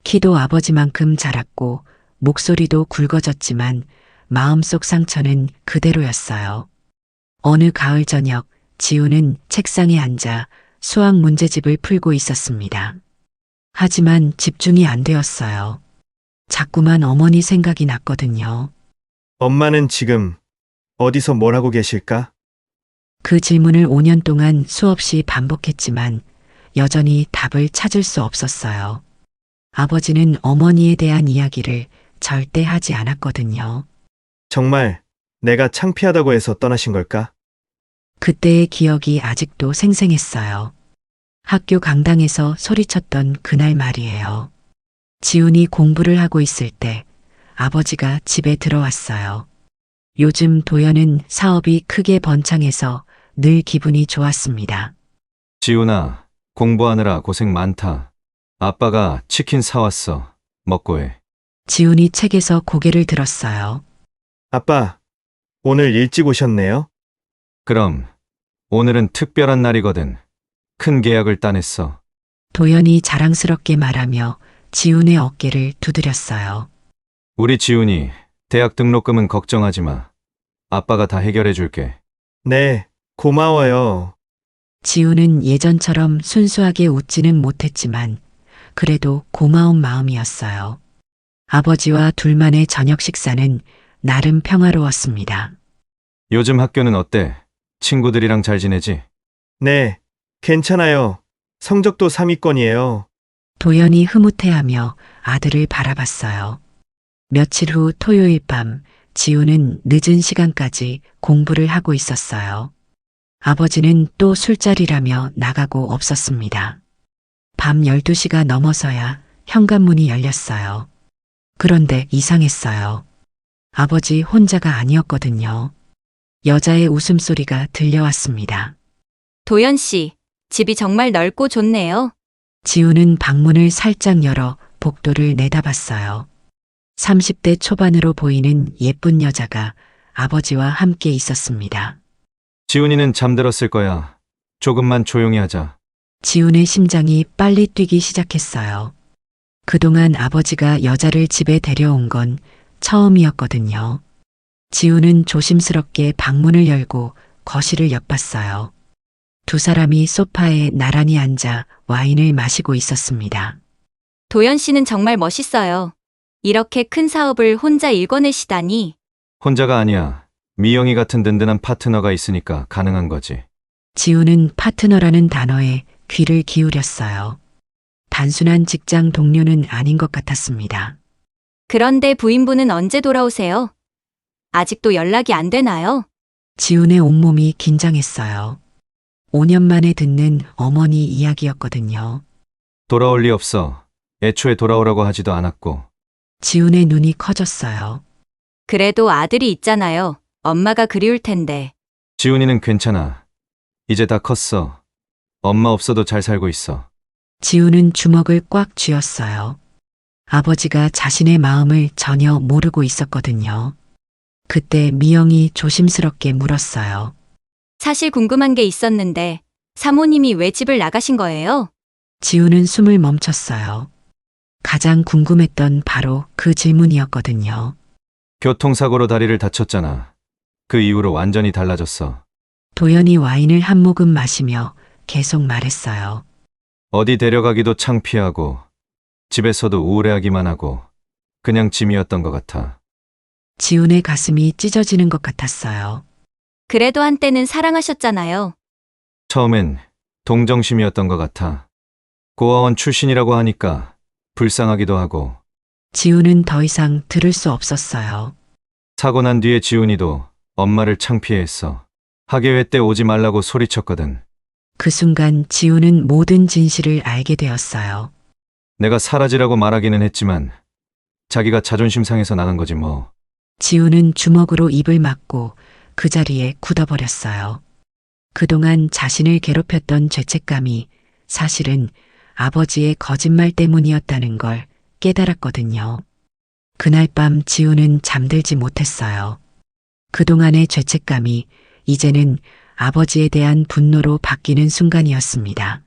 키도 아버지만큼 자랐고 목소리도 굵어졌지만 마음속 상처는 그대로였어요. 어느 가을 저녁 지훈은 책상에 앉아 수학 문제집을 풀고 있었습니다. 하지만 집중이 안 되었어요. 자꾸만 어머니 생각이 났거든요. 엄마는 지금 어디서 뭘 하고 계실까? 그 질문을 5년 동안 수없이 반복했지만 여전히 답을 찾을 수 없었어요. 아버지는 어머니에 대한 이야기를 절대 하지 않았거든요. 정말 내가 창피하다고 해서 떠나신 걸까? 그때의 기억이 아직도 생생했어요. 학교 강당에서 소리쳤던 그날 말이에요. 지훈이 공부를 하고 있을 때 아버지가 집에 들어왔어요. 요즘 도연은 사업이 크게 번창해서 늘 기분이 좋았습니다. 지훈아, 공부하느라 고생 많다. 아빠가 치킨 사왔어. 먹고 해. 지훈이 책에서 고개를 들었어요. 아빠, 오늘 일찍 오셨네요? 그럼 오늘은 특별한 날이거든. 큰 계약을 따냈어. 도연이 자랑스럽게 말하며 지훈의 어깨를 두드렸어요. 우리 지훈이 대학 등록금은 걱정하지 마. 아빠가 다 해결해 줄게. 네, 고마워요. 지훈은 예전처럼 순수하게 웃지는 못했지만 그래도 고마운 마음이었어요. 아버지와 둘만의 저녁 식사는 나름 평화로웠습니다. 요즘 학교는 어때? 친구들이랑 잘 지내지? 네, 괜찮아요. 성적도 3위권이에요. 도연이 흐뭇해하며 아들을 바라봤어요. 며칠 후 토요일 밤 지우는 늦은 시간까지 공부를 하고 있었어요. 아버지는 또 술자리라며 나가고 없었습니다. 밤 12시가 넘어서야 현관문이 열렸어요. 그런데 이상했어요. 아버지 혼자가 아니었거든요. 여자의 웃음소리가 들려왔습니다. 도연 씨, 집이 정말 넓고 좋네요. 지우는 방문을 살짝 열어 복도를 내다봤어요. 30대 초반으로 보이는 예쁜 여자가 아버지와 함께 있었습니다. 지훈이는 잠들었을 거야. 조금만 조용히 하자. 지훈의 심장이 빨리 뛰기 시작했어요. 그동안 아버지가 여자를 집에 데려온 건 처음이었거든요. 지훈은 조심스럽게 방문을 열고 거실을 엿봤어요. 두 사람이 소파에 나란히 앉아 와인을 마시고 있었습니다. 도연 씨는 정말 멋있어요. 이렇게 큰 사업을 혼자 일궈내시다니. 혼자가 아니야. 미영이 같은 든든한 파트너가 있으니까 가능한 거지. 지우는 파트너라는 단어에 귀를 기울였어요. 단순한 직장 동료는 아닌 것 같았습니다. 그런데 부인분은 언제 돌아오세요? 아직도 연락이 안 되나요? 지훈의 온몸이 긴장했어요. 5년 만에 듣는 어머니 이야기였거든요. 돌아올 리 없어. 애초에 돌아오라고 하지도 않았고. 지훈의 눈이 커졌어요. 그래도 아들이 있잖아요. 엄마가 그리울 텐데. 지훈이는 괜찮아. 이제 다 컸어. 엄마 없어도 잘 살고 있어. 지훈은 주먹을 꽉 쥐었어요. 아버지가 자신의 마음을 전혀 모르고 있었거든요. 그때 미영이 조심스럽게 물었어요. 사실 궁금한 게 있었는데 사모님이 왜 집을 나가신 거예요? 지훈은 숨을 멈췄어요. 가장 궁금했던 바로 그 질문이었거든요. 교통사고로 다리를 다쳤잖아. 그 이후로 완전히 달라졌어. 도연이 와인을 한 모금 마시며 계속 말했어요. 어디 데려가기도 창피하고 집에서도 우울해하기만 하고 그냥 짐이었던 것 같아. 지훈의 가슴이 찢어지는 것 같았어요. 그래도 한때는 사랑하셨잖아요. 처음엔 동정심이었던 것 같아. 고아원 출신이라고 하니까 불쌍하기도 하고. 지훈은 더 이상 들을 수 없었어요. 사고 난 뒤에 지훈이도 엄마를 창피해했어. 학예회 때 오지 말라고 소리쳤거든. 그 순간 지훈은 모든 진실을 알게 되었어요. 내가 사라지라고 말하기는 했지만 자기가 자존심 상해서 나간 거지 뭐. 지훈은 주먹으로 입을 막고 그 자리에 굳어버렸어요. 그동안 자신을 괴롭혔던 죄책감이 사실은 아버지의 거짓말 때문이었다는 걸 깨달았거든요. 그날 밤 지훈은 잠들지 못했어요. 그동안의 죄책감이 이제는 아버지에 대한 분노로 바뀌는 순간이었습니다.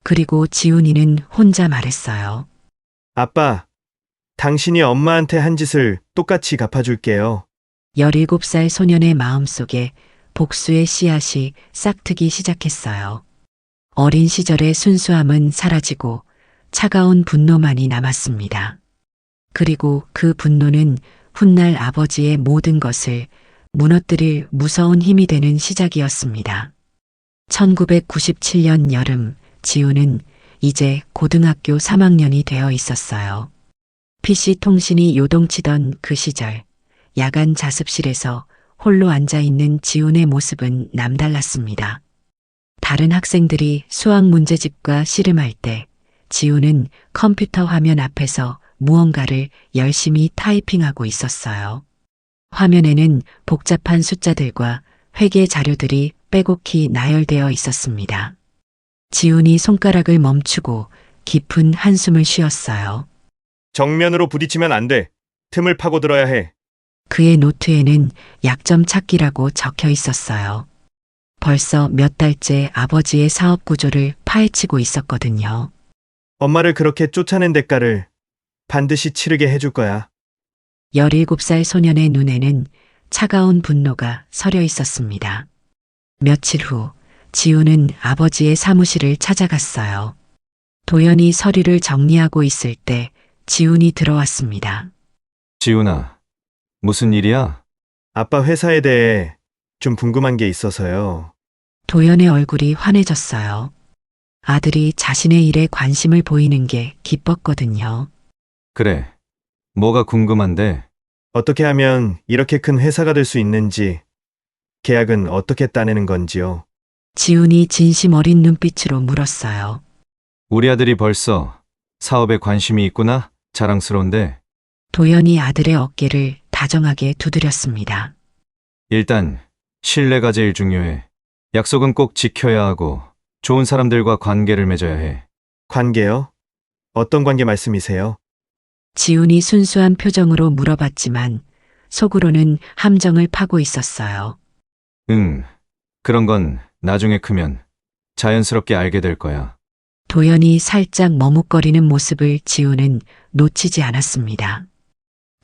그리고 지훈이는 혼자 말했어요. 아빠, 당신이 엄마한테 한 짓을 똑같이 갚아줄게요. 17살 소년의 마음속에 복수의 씨앗이 싹트기 시작했어요. 어린 시절의 순수함은 사라지고 차가운 분노만이 남았습니다. 그리고 그 분노는 훗날 아버지의 모든 것을 무너뜨릴 무서운 힘이 되는 시작이었습니다. 1997년 여름, 지우는 이제 고등학교 3학년이 되어 있었어요. PC통신이 요동치던 그 시절, 야간 자습실에서 홀로 앉아있는 지훈의 모습은 남달랐습니다. 다른 학생들이 수학 문제집과 씨름할 때 지훈은 컴퓨터 화면 앞에서 무언가를 열심히 타이핑하고 있었어요. 화면에는 복잡한 숫자들과 회계 자료들이 빼곡히 나열되어 있었습니다. 지훈이 손가락을 멈추고 깊은 한숨을 쉬었어요. 정면으로 부딪히면 안 돼. 틈을 파고들어야 해. 그의 노트에는 약점 찾기라고 적혀 있었어요. 벌써 몇 달째 아버지의 사업 구조를 파헤치고 있었거든요. 엄마를 그렇게 쫓아낸 대가를 반드시 치르게 해줄 거야. 17살 소년의 눈에는 차가운 분노가 서려 있었습니다. 며칠 후, 지우는 아버지의 사무실을 찾아갔어요. 도연이 서류를 정리하고 있을 때 지훈이 들어왔습니다. 지훈아, 무슨 일이야? 아빠 회사에 대해 좀 궁금한 게 있어서요. 도연의 얼굴이 환해졌어요. 아들이 자신의 일에 관심을 보이는 게 기뻤거든요. 그래. 뭐가 궁금한데? 어떻게 하면 이렇게 큰 회사가 될 수 있는지, 계약은 어떻게 따내는 건지요. 지훈이 진심 어린 눈빛으로 물었어요. 우리 아들이 벌써 사업에 관심이 있구나? 자랑스러운데. 도연이 아들의 어깨를 다정하게 두드렸습니다. 일단 신뢰가 제일 중요해. 약속은 꼭 지켜야 하고 좋은 사람들과 관계를 맺어야 해. 관계요? 어떤 관계 말씀이세요? 지훈이 순수한 표정으로 물어봤지만 속으로는 함정을 파고 있었어요. 응. 그런 건 나중에 크면 자연스럽게 알게 될 거야. 도연이 살짝 머뭇거리는 모습을 지훈은 놓치지 않았습니다.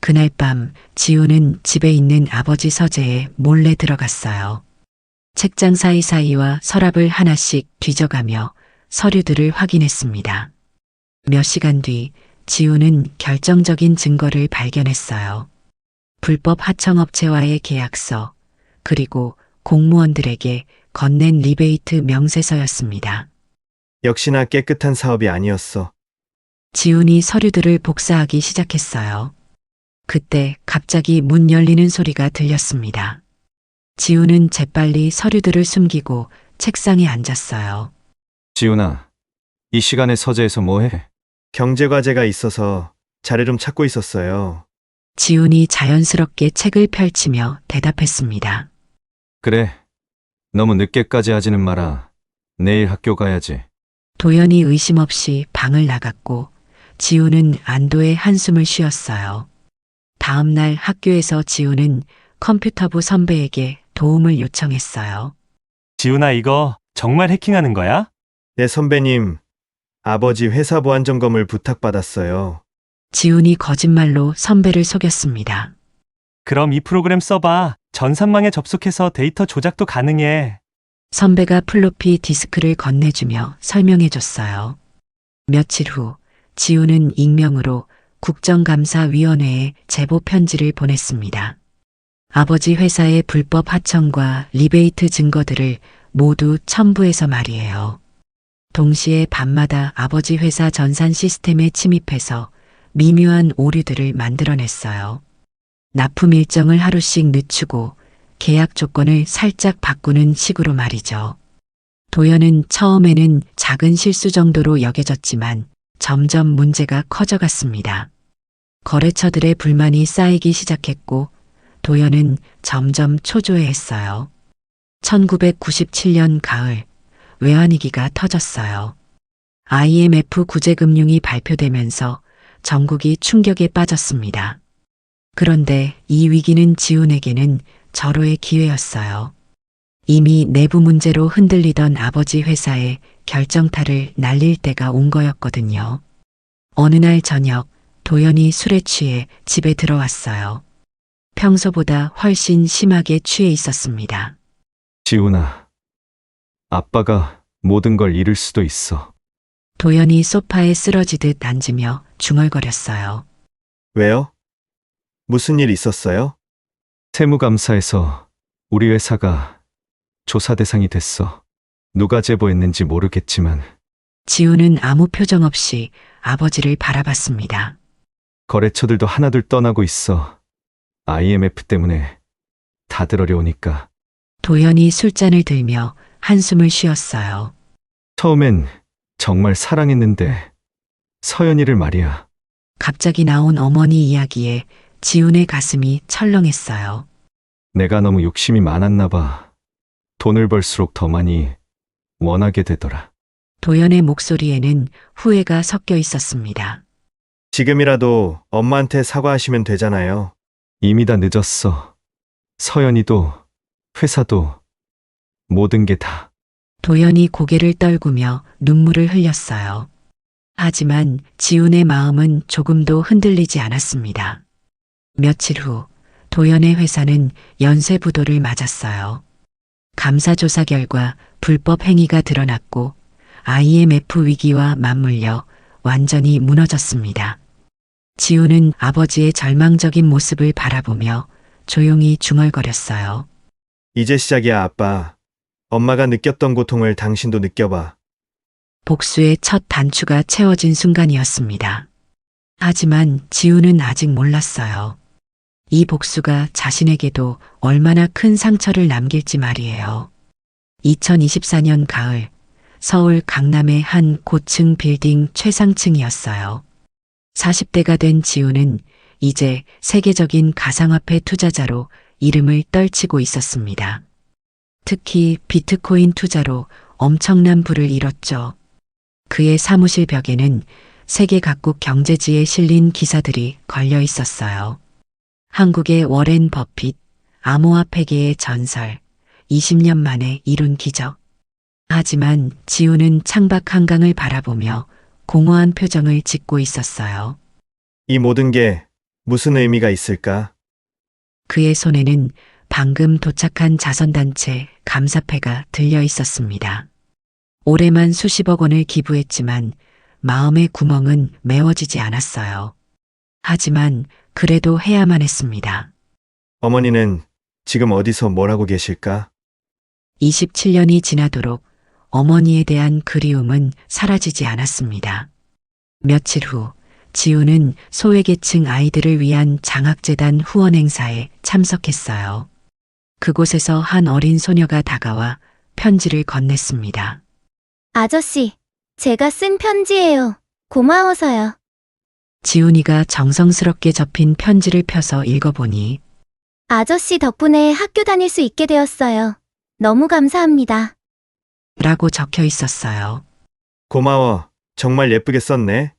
그날 밤 지훈은 집에 있는 아버지 서재에 몰래 들어갔어요. 책장 사이사이와 서랍을 하나씩 뒤져가며 서류들을 확인했습니다. 몇 시간 뒤 지훈은 결정적인 증거를 발견했어요. 불법 하청업체와의 계약서, 그리고 공무원들에게 건넨 리베이트 명세서였습니다. 역시나 깨끗한 사업이 아니었어. 지훈이 서류들을 복사하기 시작했어요. 그때 갑자기 문 열리는 소리가 들렸습니다. 지훈은 재빨리 서류들을 숨기고 책상에 앉았어요. 지훈아, 이 시간에 서재에서 뭐 해? 경제과제가 있어서 자료 좀 찾고 있었어요. 지훈이 자연스럽게 책을 펼치며 대답했습니다. 그래. 너무 늦게까지 하지는 마라. 내일 학교 가야지. 도연이 의심 없이 방을 나갔고 지훈은 안도의 한숨을 쉬었어요. 다음 날 학교에서 지훈은 컴퓨터부 선배에게 도움을 요청했어요. 지훈아, 이거 정말 해킹하는 거야? 네, 선배님. 아버지 회사 보안 점검을 부탁받았어요. 지훈이 거짓말로 선배를 속였습니다. 그럼 이 프로그램 써봐. 전산망에 접속해서 데이터 조작도 가능해. 선배가 플로피 디스크를 건네주며 설명해줬어요. 며칠 후 지훈은 익명으로 국정감사위원회에 제보 편지를 보냈습니다. 아버지 회사의 불법 하청과 리베이트 증거들을 모두 첨부해서 말이에요. 동시에 밤마다 아버지 회사 전산 시스템에 침입해서 미묘한 오류들을 만들어냈어요. 납품 일정을 하루씩 늦추고 계약 조건을 살짝 바꾸는 식으로 말이죠. 도연은 처음에는 작은 실수 정도로 여겨졌지만 점점 문제가 커져갔습니다. 거래처들의 불만이 쌓이기 시작했고 도연은 점점 초조해했어요. 1997년 가을 외환위기가 터졌어요. IMF 구제금융이 발표되면서 전국이 충격에 빠졌습니다. 그런데 이 위기는 지훈에게는 절호의 기회였어요. 이미 내부 문제로 흔들리던 아버지 회사의 결정타를 날릴 때가 온 거였거든요. 어느 날 저녁 도연이 술에 취해 집에 들어왔어요. 평소보다 훨씬 심하게 취해 있었습니다. 지훈아, 아빠가 모든 걸 잃을 수도 있어. 도연이 소파에 쓰러지듯 앉으며 중얼거렸어요. 왜요? 무슨 일 있었어요? 세무감사에서 우리 회사가 조사 대상이 됐어. 누가 제보했는지 모르겠지만 지훈은 아무 표정 없이 아버지를 바라봤습니다. 거래처들도 하나둘 떠나고 있어. IMF 때문에 다들 어려우니까. 도연이 술잔을 들며 한숨을 쉬었어요. 처음엔 정말 사랑했는데 서연이를 말이야. 갑자기 나온 어머니 이야기에 지훈의 가슴이 철렁했어요. 내가 너무 욕심이 많았나 봐. 돈을 벌수록 더 많이 원하게 되더라. 도연의 목소리에는 후회가 섞여 있었습니다. 지금이라도 엄마한테 사과하시면 되잖아요. 이미 다 늦었어. 서연이도 회사도 모든 게 다. 도연이 고개를 떨구며 눈물을 흘렸어요. 하지만 지훈의 마음은 조금도 흔들리지 않았습니다. 며칠 후 도연의 회사는 연쇄부도를 맞았어요. 감사조사 결과 불법 행위가 드러났고 IMF 위기와 맞물려 완전히 무너졌습니다. 지우는 아버지의 절망적인 모습을 바라보며 조용히 중얼거렸어요. 이제 시작이야, 아빠. 엄마가 느꼈던 고통을 당신도 느껴봐. 복수의 첫 단추가 채워진 순간이었습니다. 하지만 지우는 아직 몰랐어요. 이 복수가 자신에게도 얼마나 큰 상처를 남길지 말이에요. 2024년 가을, 서울 강남의 한 고층 빌딩 최상층이었어요. 40대가 된 지우는 이제 세계적인 가상화폐 투자자로 이름을 떨치고 있었습니다. 특히 비트코인 투자로 엄청난 부를 이뤘죠. 그의 사무실 벽에는 세계 각국 경제지에 실린 기사들이 걸려 있었어요. 한국의 워렌 버핏, 암호화폐계의 전설, 20년 만에 이룬 기적. 하지만 지우는 창밖 한강을 바라보며 공허한 표정을 짓고 있었어요. 이 모든 게 무슨 의미가 있을까? 그의 손에는 방금 도착한 자선단체 감사패가 들려 있었습니다. 올해만 수십억 원을 기부했지만 마음의 구멍은 메워지지 않았어요. 하지만 그래도 해야만 했습니다. 어머니는 지금 어디서 뭘 하고 계실까? 27년이 지나도록 어머니에 대한 그리움은 사라지지 않았습니다. 며칠 후 지우는 소외계층 아이들을 위한 장학재단 후원 행사에 참석했어요. 그곳에서 한 어린 소녀가 다가와 편지를 건넸습니다. 아저씨, 제가 쓴 편지예요. 고마워서요. 지훈이가 정성스럽게 접힌 편지를 펴서 읽어보니 아저씨 덕분에 학교 다닐 수 있게 되었어요. 너무 감사합니다. 라고 적혀 있었어요. 고마워. 정말 예쁘게 썼네.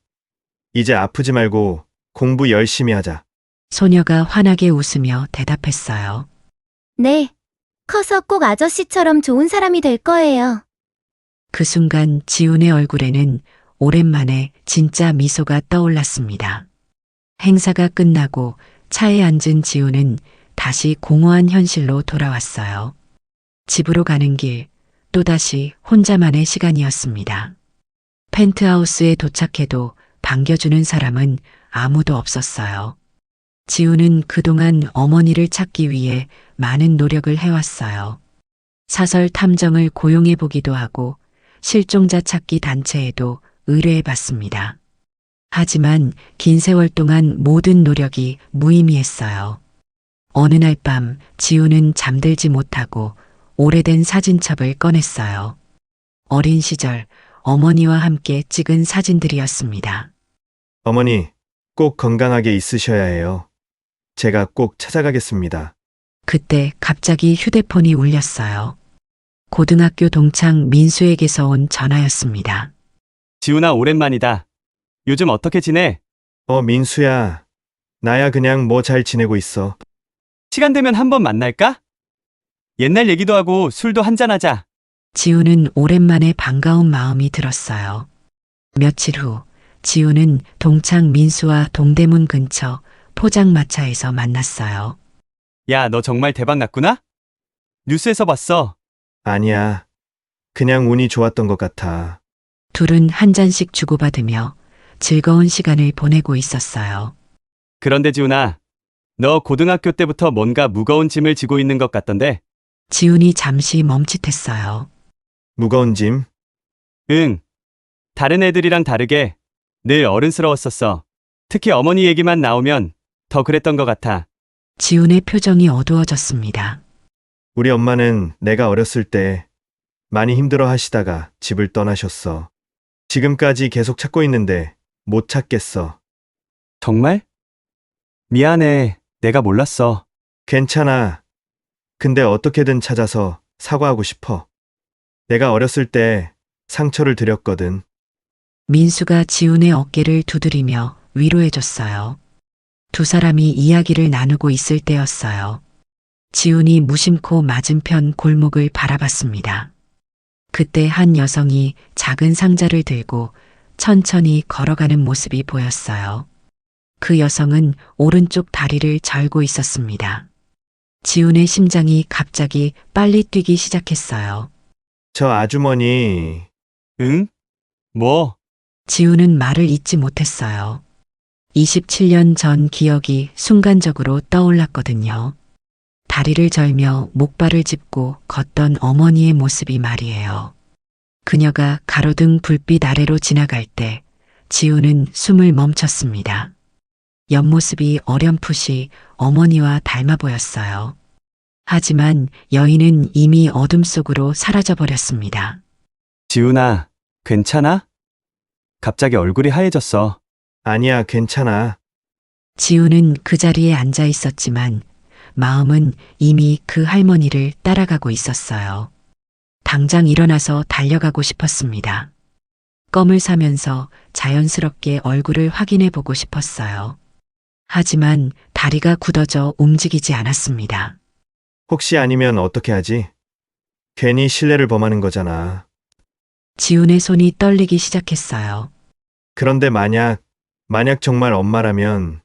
이제 아프지 말고 공부 열심히 하자. 소녀가 환하게 웃으며 대답했어요. 네. 커서 꼭 아저씨처럼 좋은 사람이 될 거예요. 그 순간 지훈의 얼굴에는 오랜만에 진짜 미소가 떠올랐습니다. 행사가 끝나고 차에 앉은 지훈은 다시 공허한 현실로 돌아왔어요. 집으로 가는 길, 또다시 혼자만의 시간이었습니다. 펜트하우스에 도착해도 반겨주는 사람은 아무도 없었어요. 지훈은 그동안 어머니를 찾기 위해 많은 노력을 해왔어요. 사설 탐정을 고용해 보기도 하고 실종자 찾기 단체에도 의뢰해 봤습니다. 하지만 긴 세월 동안 모든 노력이 무의미했어요. 어느 날 밤 지훈은 잠들지 못하고 오래된 사진첩을 꺼냈어요. 어린 시절 어머니와 함께 찍은 사진들이었습니다. 어머니, 꼭 건강하게 있으셔야 해요. 제가 꼭 찾아가겠습니다. 그때 갑자기 휴대폰이 울렸어요. 고등학교 동창 민수에게서 온 전화였습니다. 지훈아, 오랜만이다. 요즘 어떻게 지내? 민수야. 나야 그냥 뭐 잘 지내고 있어. 시간 되면 한번 만날까? 옛날 얘기도 하고 술도 한잔하자. 지우는 오랜만에 반가운 마음이 들었어요. 며칠 후 지우는 동창 민수와 동대문 근처 포장마차에서 만났어요. 야, 너 정말 대박 났구나? 뉴스에서 봤어. 아니야. 그냥 운이 좋았던 것 같아. 둘은 한 잔씩 주고받으며 즐거운 시간을 보내고 있었어요. 그런데 지훈아, 너 고등학교 때부터 뭔가 무거운 짐을 지고 있는 것 같던데? 지훈이 잠시 멈칫했어요. 무거운 짐? 응. 다른 애들이랑 다르게 늘 어른스러웠었어. 특히 어머니 얘기만 나오면 더 그랬던 것 같아. 지훈의 표정이 어두워졌습니다. 우리 엄마는 내가 어렸을 때 많이 힘들어 하시다가 집을 떠나셨어. 지금까지 계속 찾고 있는데 못 찾겠어. 정말? 미안해. 내가 몰랐어. 괜찮아. 근데 어떻게든 찾아서 사과하고 싶어. 내가 어렸을 때 상처를 드렸거든. 민수가 지훈의 어깨를 두드리며 위로해줬어요. 두 사람이 이야기를 나누고 있을 때였어요. 지훈이 무심코 맞은편 골목을 바라봤습니다. 그때 한 여성이 작은 상자를 들고 천천히 걸어가는 모습이 보였어요. 그 여성은 오른쪽 다리를 절고 있었습니다. 지훈의 심장이 갑자기 빨리 뛰기 시작했어요. 저 아주머니. 응? 뭐? 지우는 말을 잇지 못했어요. 27년 전 기억이 순간적으로 떠올랐거든요. 다리를 절며 목발을 짚고 걷던 어머니의 모습이 말이에요. 그녀가 가로등 불빛 아래로 지나갈 때 지우는 숨을 멈췄습니다. 옆모습이 어렴풋이 어머니와 닮아 보였어요. 하지만 여인은 이미 어둠 속으로 사라져 버렸습니다. 지훈아, 괜찮아? 갑자기 얼굴이 하얘졌어. 아니야, 괜찮아. 지우는 그 자리에 앉아 있었지만 마음은 이미 그 할머니를 따라가고 있었어요. 당장 일어나서 달려가고 싶었습니다. 껌을 사면서 자연스럽게 얼굴을 확인해 보고 싶었어요. 하지만 다리가 굳어져 움직이지 않았습니다. 혹시 아니면 어떻게 하지? 괜히 신뢰를 범하는 거잖아. 지훈의 손이 떨리기 시작했어요. 그런데 만약 정말 엄마라면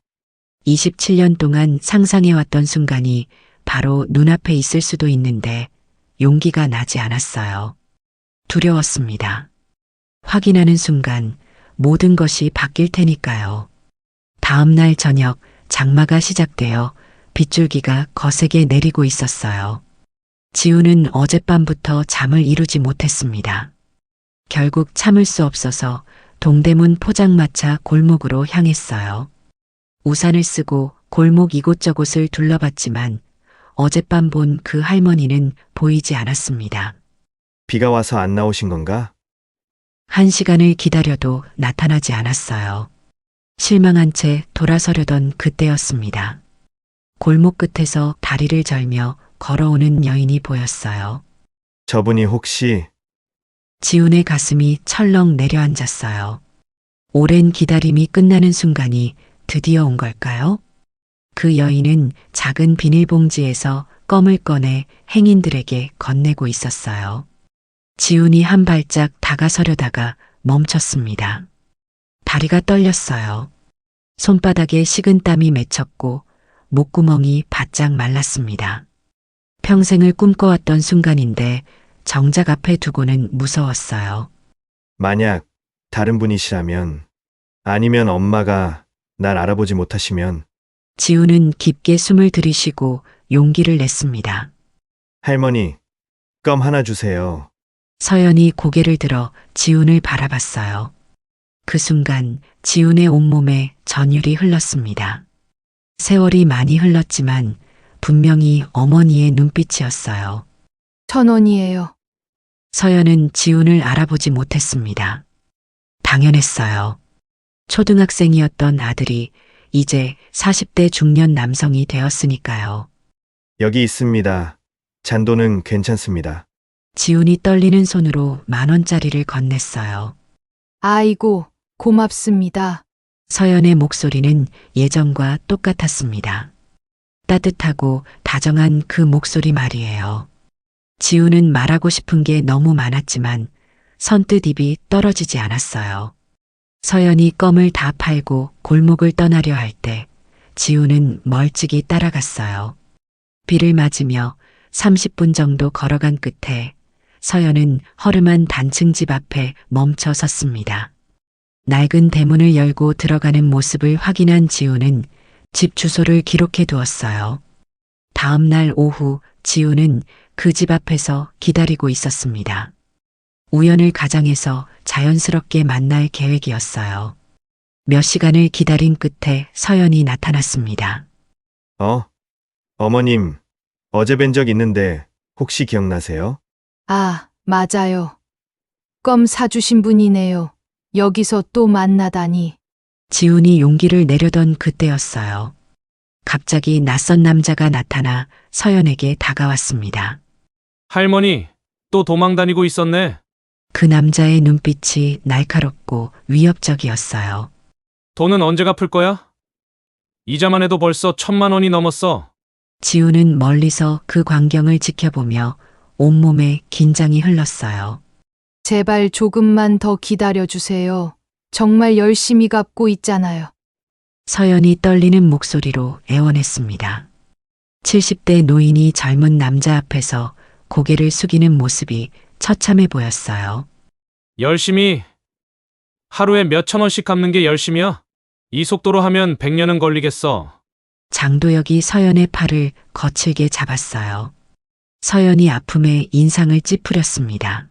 27년 동안 상상해왔던 순간이 바로 눈앞에 있을 수도 있는데 용기가 나지 않았어요. 두려웠습니다. 확인하는 순간 모든 것이 바뀔 테니까요. 다음 날 저녁 장마가 시작되어 빗줄기가 거세게 내리고 있었어요. 지우는 어젯밤부터 잠을 이루지 못했습니다. 결국 참을 수 없어서 동대문 포장마차 골목으로 향했어요. 우산을 쓰고 골목 이곳저곳을 둘러봤지만 어젯밤 본 그 할머니는 보이지 않았습니다. 비가 와서 안 나오신 건가? 1시간을 기다려도 나타나지 않았어요. 실망한 채 돌아서려던 그때였습니다. 골목 끝에서 다리를 절며 걸어오는 여인이 보였어요. 저분이 혹시 지훈의 가슴이 철렁 내려앉았어요. 오랜 기다림이 끝나는 순간이 드디어 온 걸까요? 그 여인은 작은 비닐봉지에서 껌을 꺼내 행인들에게 건네고 있었어요. 지훈이 한 발짝 다가서려다가 멈췄습니다. 다리가 떨렸어요. 손바닥에 식은땀이 맺혔고 목구멍이 바짝 말랐습니다. 평생을 꿈꿔왔던 순간인데 정작 앞에 두고는 무서웠어요. 만약 다른 분이시라면 아니면 엄마가 날 알아보지 못하시면 지우는 깊게 숨을 들이쉬고 용기를 냈습니다. 할머니, 껌 하나 주세요. 서연이 고개를 들어 지훈을 바라봤어요. 그 순간 지훈의 온몸에 전율이 흘렀습니다. 세월이 많이 흘렀지만 분명히 어머니의 눈빛이었어요. 1,000원이에요. 서연은 지훈을 알아보지 못했습니다. 당연했어요. 초등학생이었던 아들이 이제 40대 중년 남성이 되었으니까요. 여기 있습니다. 잔돈은 괜찮습니다. 지훈이 떨리는 손으로 10,000원짜리를 건넸어요. 아이고, 고맙습니다. 서연의 목소리는 예전과 똑같았습니다. 따뜻하고 다정한 그 목소리 말이에요. 지우는 말하고 싶은 게 너무 많았지만 선뜻 입이 떨어지지 않았어요. 서연이 껌을 다 팔고 골목을 떠나려 할 때 지우는 멀찍이 따라갔어요. 비를 맞으며 30분 정도 걸어간 끝에 서연은 허름한 단층집 앞에 멈춰 섰습니다. 낡은 대문을 열고 들어가는 모습을 확인한 지우는 집 주소를 기록해 두었어요. 다음 날 오후 지우는 그 집 앞에서 기다리고 있었습니다. 우연을 가장해서 자연스럽게 만날 계획이었어요. 몇 시간을 기다린 끝에 서연이 나타났습니다. 어머님, 어제 뵌 적 있는데 혹시 기억나세요? 아, 맞아요. 껌 사주신 분이네요. 여기서 또 만나다니. 지훈이 용기를 내려던 그때였어요. 갑자기 낯선 남자가 나타나 서연에게 다가왔습니다. 할머니, 또 도망 다니고 있었네. 그 남자의 눈빛이 날카롭고 위협적이었어요. 돈은 언제 갚을 거야? 이자만 해도 벌써 1,000만 원이 넘었어. 지우는 멀리서 그 광경을 지켜보며 온몸에 긴장이 흘렀어요. 제발 조금만 더 기다려주세요. 정말 열심히 갚고 있잖아요. 서연이 떨리는 목소리로 애원했습니다. 70대 노인이 젊은 남자 앞에서 고개를 숙이는 모습이 처참해 보였어요. 열심히 하루에 몇천 원씩 갚는 게 열심이야? 이 속도로 하면 100년은 걸리겠어. 장도혁이 서연의 팔을 거칠게 잡았어요. 서연이 아픔에 인상을 찌푸렸습니다.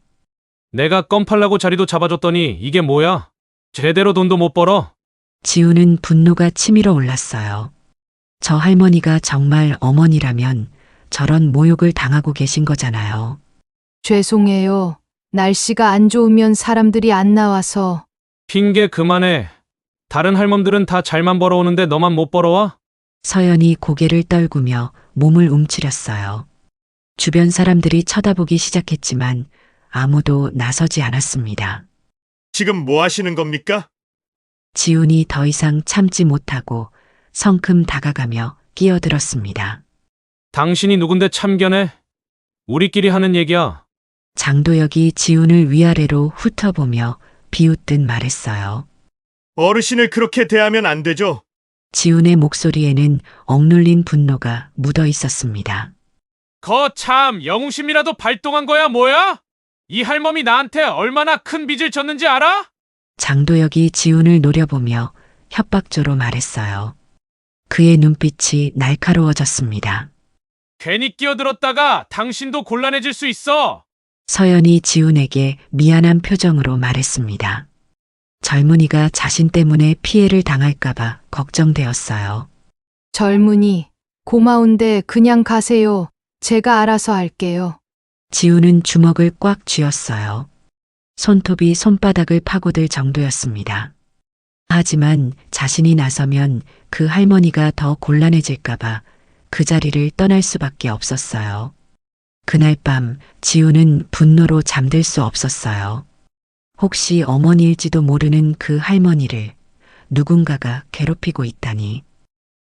내가 껌 팔라고 자리도 잡아줬더니 이게 뭐야? 제대로 돈도 못 벌어. 지우는 분노가 치밀어 올랐어요. 저 할머니가 정말 어머니라면 저런 모욕을 당하고 계신 거잖아요. 죄송해요. 날씨가 안 좋으면 사람들이 안 나와서. 핑계 그만해. 다른 할멈들은 다 잘만 벌어오는데 너만 못 벌어와? 서연이 고개를 떨구며 몸을 움츠렸어요. 주변 사람들이 쳐다보기 시작했지만 아무도 나서지 않았습니다. 지금 뭐 하시는 겁니까? 지훈이 더 이상 참지 못하고 성큼 다가가며 끼어들었습니다. 당신이 누군데 참견해? 우리끼리 하는 얘기야. 장도혁이 지훈을 위아래로 훑어보며 비웃듯 말했어요. 어르신을 그렇게 대하면 안 되죠. 지훈의 목소리에는 억눌린 분노가 묻어 있었습니다. 거참 영웅심이라도 발동한 거야 뭐야? 이 할멈이 나한테 얼마나 큰 빚을 졌는지 알아? 장도혁이 지훈을 노려보며 협박조로 말했어요. 그의 눈빛이 날카로워졌습니다. 괜히 끼어들었다가 당신도 곤란해질 수 있어. 서연이 지훈에게 미안한 표정으로 말했습니다. 젊은이가 자신 때문에 피해를 당할까봐 걱정되었어요. 젊은이, 고마운데 그냥 가세요. 제가 알아서 할게요. 지훈은 주먹을 꽉 쥐었어요. 손톱이 손바닥을 파고들 정도였습니다. 하지만 자신이 나서면 그 할머니가 더 곤란해질까봐 그 자리를 떠날 수밖에 없었어요. 그날 밤 지훈은 분노로 잠들 수 없었어요. 혹시 어머니일지도 모르는 그 할머니를 누군가가 괴롭히고 있다니.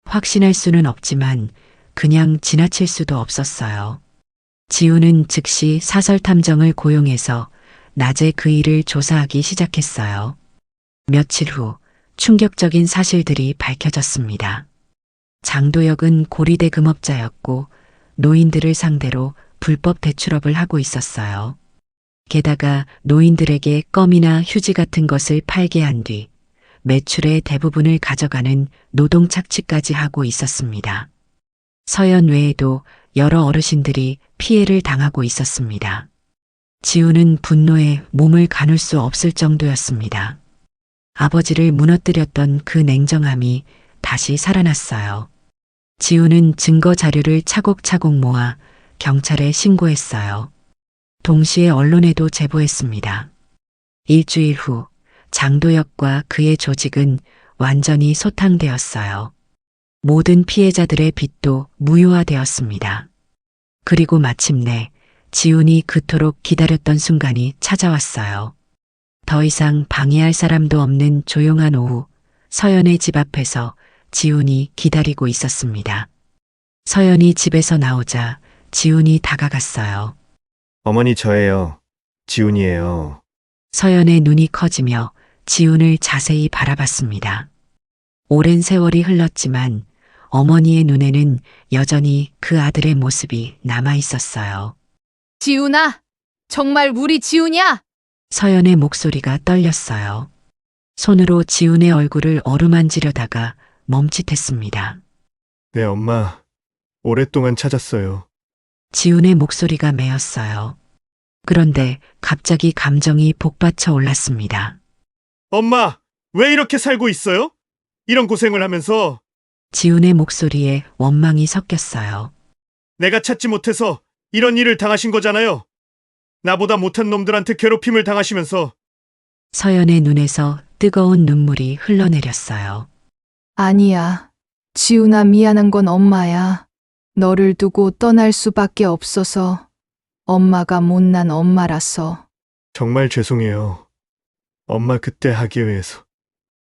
확신할 수는 없지만 그냥 지나칠 수도 없었어요. 지훈은 즉시 사설탐정을 고용해서 낮에 그 일을 조사하기 시작했어요. 며칠 후 충격적인 사실들이 밝혀졌습니다. 장도혁은 고리대 금업자였고 노인들을 상대로 불법 대출업을 하고 있었어요. 게다가 노인들에게 껌이나 휴지 같은 것을 팔게 한 뒤 매출의 대부분을 가져가는 노동 착취까지 하고 있었습니다. 서연 외에도 여러 어르신들이 피해를 당하고 있었습니다. 지우는 분노에 몸을 가눌 수 없을 정도였습니다. 아버지를 무너뜨렸던 그 냉정함이 다시 살아났어요. 지우는 증거 자료를 차곡차곡 모아 경찰에 신고했어요. 동시에 언론에도 제보했습니다. 일주일 후 장도혁과 그의 조직은 완전히 소탕되었어요. 모든 피해자들의 빚도 무효화되었습니다. 그리고 마침내 지훈이 그토록 기다렸던 순간이 찾아왔어요. 더 이상 방해할 사람도 없는 조용한 오후, 서연의 집 앞에서 지훈이 기다리고 있었습니다. 서연이 집에서 나오자 지훈이 다가갔어요. 어머니 저예요. 지훈이에요. 서연의 눈이 커지며 지훈을 자세히 바라봤습니다. 오랜 세월이 흘렀지만 어머니의 눈에는 여전히 그 아들의 모습이 남아 있었어요. 지훈아, 정말 우리 지훈이야? 서연의 목소리가 떨렸어요. 손으로 지훈의 얼굴을 어루만지려다가 멈칫했습니다. 네, 엄마. 오랫동안 찾았어요. 지훈의 목소리가 메었어요. 그런데 갑자기 감정이 복받쳐 올랐습니다. 엄마, 왜 이렇게 살고 있어요? 이런 고생을 하면서. 지훈의 목소리에 원망이 섞였어요. 내가 찾지 못해서 이런 일을 당하신 거잖아요. 나보다 못한 놈들한테 괴롭힘을 당하시면서. 서연의 눈에서 뜨거운 눈물이 흘러내렸어요. 아니야. 지훈아, 미안한 건 엄마야. 너를 두고 떠날 수밖에 없어서. 엄마가 못난 엄마라서. 정말 죄송해요. 엄마 그때 하기 위해서.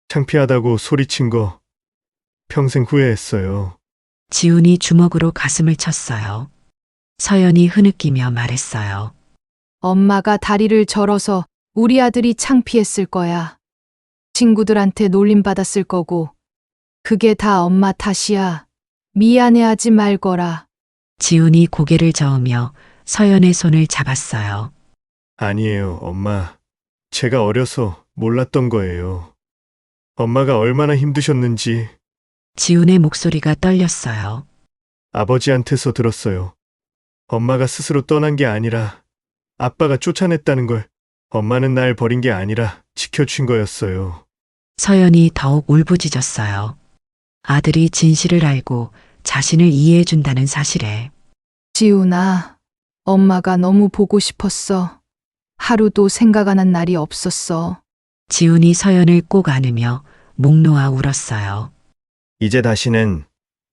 창피하다고 소리친 거 평생 후회했어요. 지훈이 주먹으로 가슴을 쳤어요. 서연이 흐느끼며 말했어요. 엄마가 다리를 절어서 우리 아들이 창피했을 거야. 친구들한테 놀림받았을 거고. 그게 다 엄마 탓이야. 미안해하지 말거라. 지훈이 고개를 저으며 서연의 손을 잡았어요. 아니에요, 엄마. 제가 어려서 몰랐던 거예요. 엄마가 얼마나 힘드셨는지 지훈의 목소리가 떨렸어요. 아버지한테서 들었어요. 엄마가 스스로 떠난 게 아니라 아빠가 쫓아냈다는 걸. 엄마는 날 버린 게 아니라 지켜준 거였어요. 서연이 더욱 울부짖었어요. 아들이 진실을 알고 자신을 이해해준다는 사실에. 지훈아, 엄마가 너무 보고 싶었어. 하루도 생각 안 한 날이 없었어. 지훈이 서연을 꼭 안으며 목 놓아 울었어요. 이제 다시는